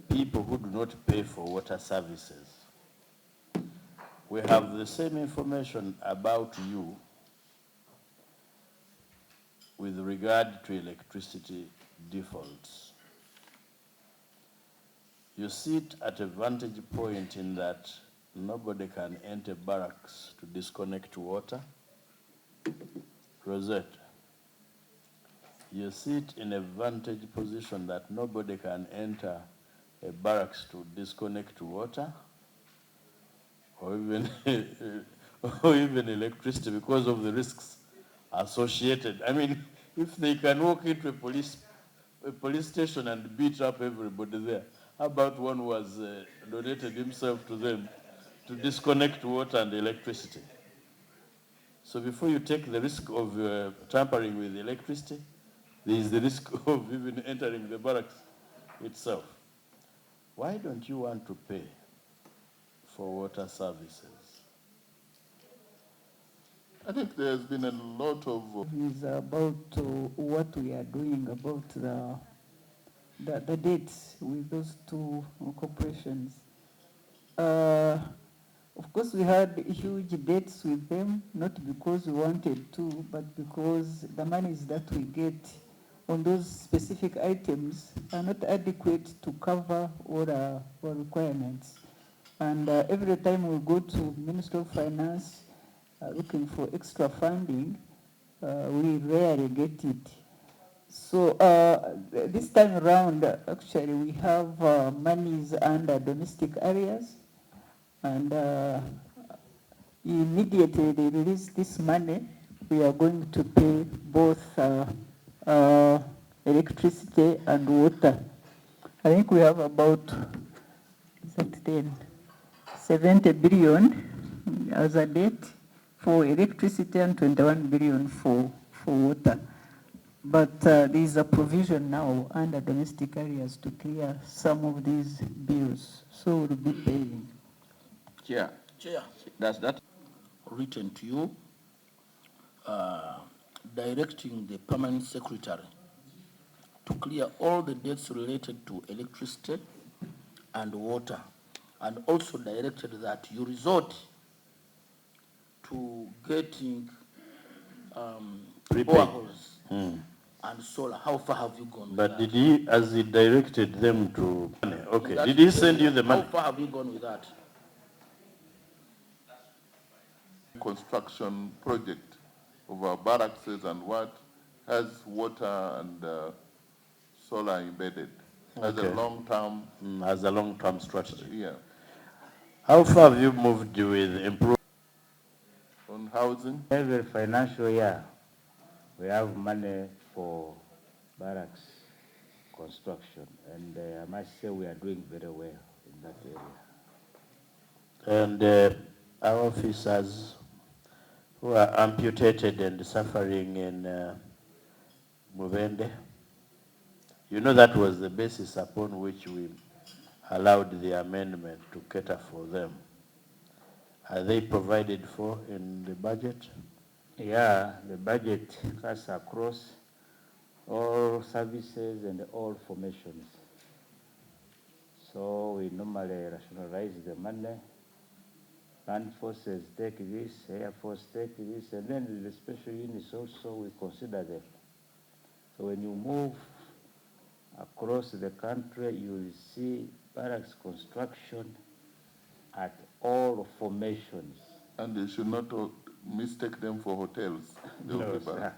people who do not pay for water services, we have the same information about you with regard to electricity defaults. You sit at a vantage point in that nobody can enter barracks to disconnect water. Rosette, you sit in a vantage position that nobody can enter a barracks to disconnect water or even, or even electricity because of the risks associated. I mean, if they can walk into a police station and beat up everybody there, how about one who has donated himself to them to disconnect water and electricity? So before you take the risk of tampering with electricity, there is the risk of even entering the barracks itself. Why don't you want to pay for water services? I think there's been a lot of... Is about what we are doing about the dates with those two corporations. Of course, we had huge debts with them, not because we wanted to, but because the monies that we get on those specific items are not adequate to cover all our requirements. And every time we go to Ministry of Finance looking for extra funding, we rarely get it. So this time around, actually, we have monies under domestic areas, and immediately they release this money, we are going to pay both electricity and water. I think we have about 70 billion as a debt for electricity and 21 billion for water. But there is a provision now under domestic areas to clear some of these bills, so we'll be paying. Chair, does that written to you directing the permanent secretary to clear all the debts related to electricity and water, and also directed that you resort to getting boreholes and solar. How far have you gone with But that? did he, as he directed them to, okay, did he send you the money? How far have you gone with that? Construction project of our barracks and what has water and solar embedded as a long-term. As a long-term strategy. Yeah. How far have you moved with improvement? On housing? Every financial year, we have money for barracks construction, and I must say we are doing very well in that area. And our officers who are amputated and suffering in Mubende, you know that was the basis upon which we allowed the amendment to cater for them. Are they provided for in the budget? Yeah, the budget cuts across all services and all formations. So we normally rationalize the money. Land forces take this, Air Force take this, and then the special units also, we consider them. So when you move across the country, you will see barracks construction at all formations. And they should not mistake them for hotels. No, sir.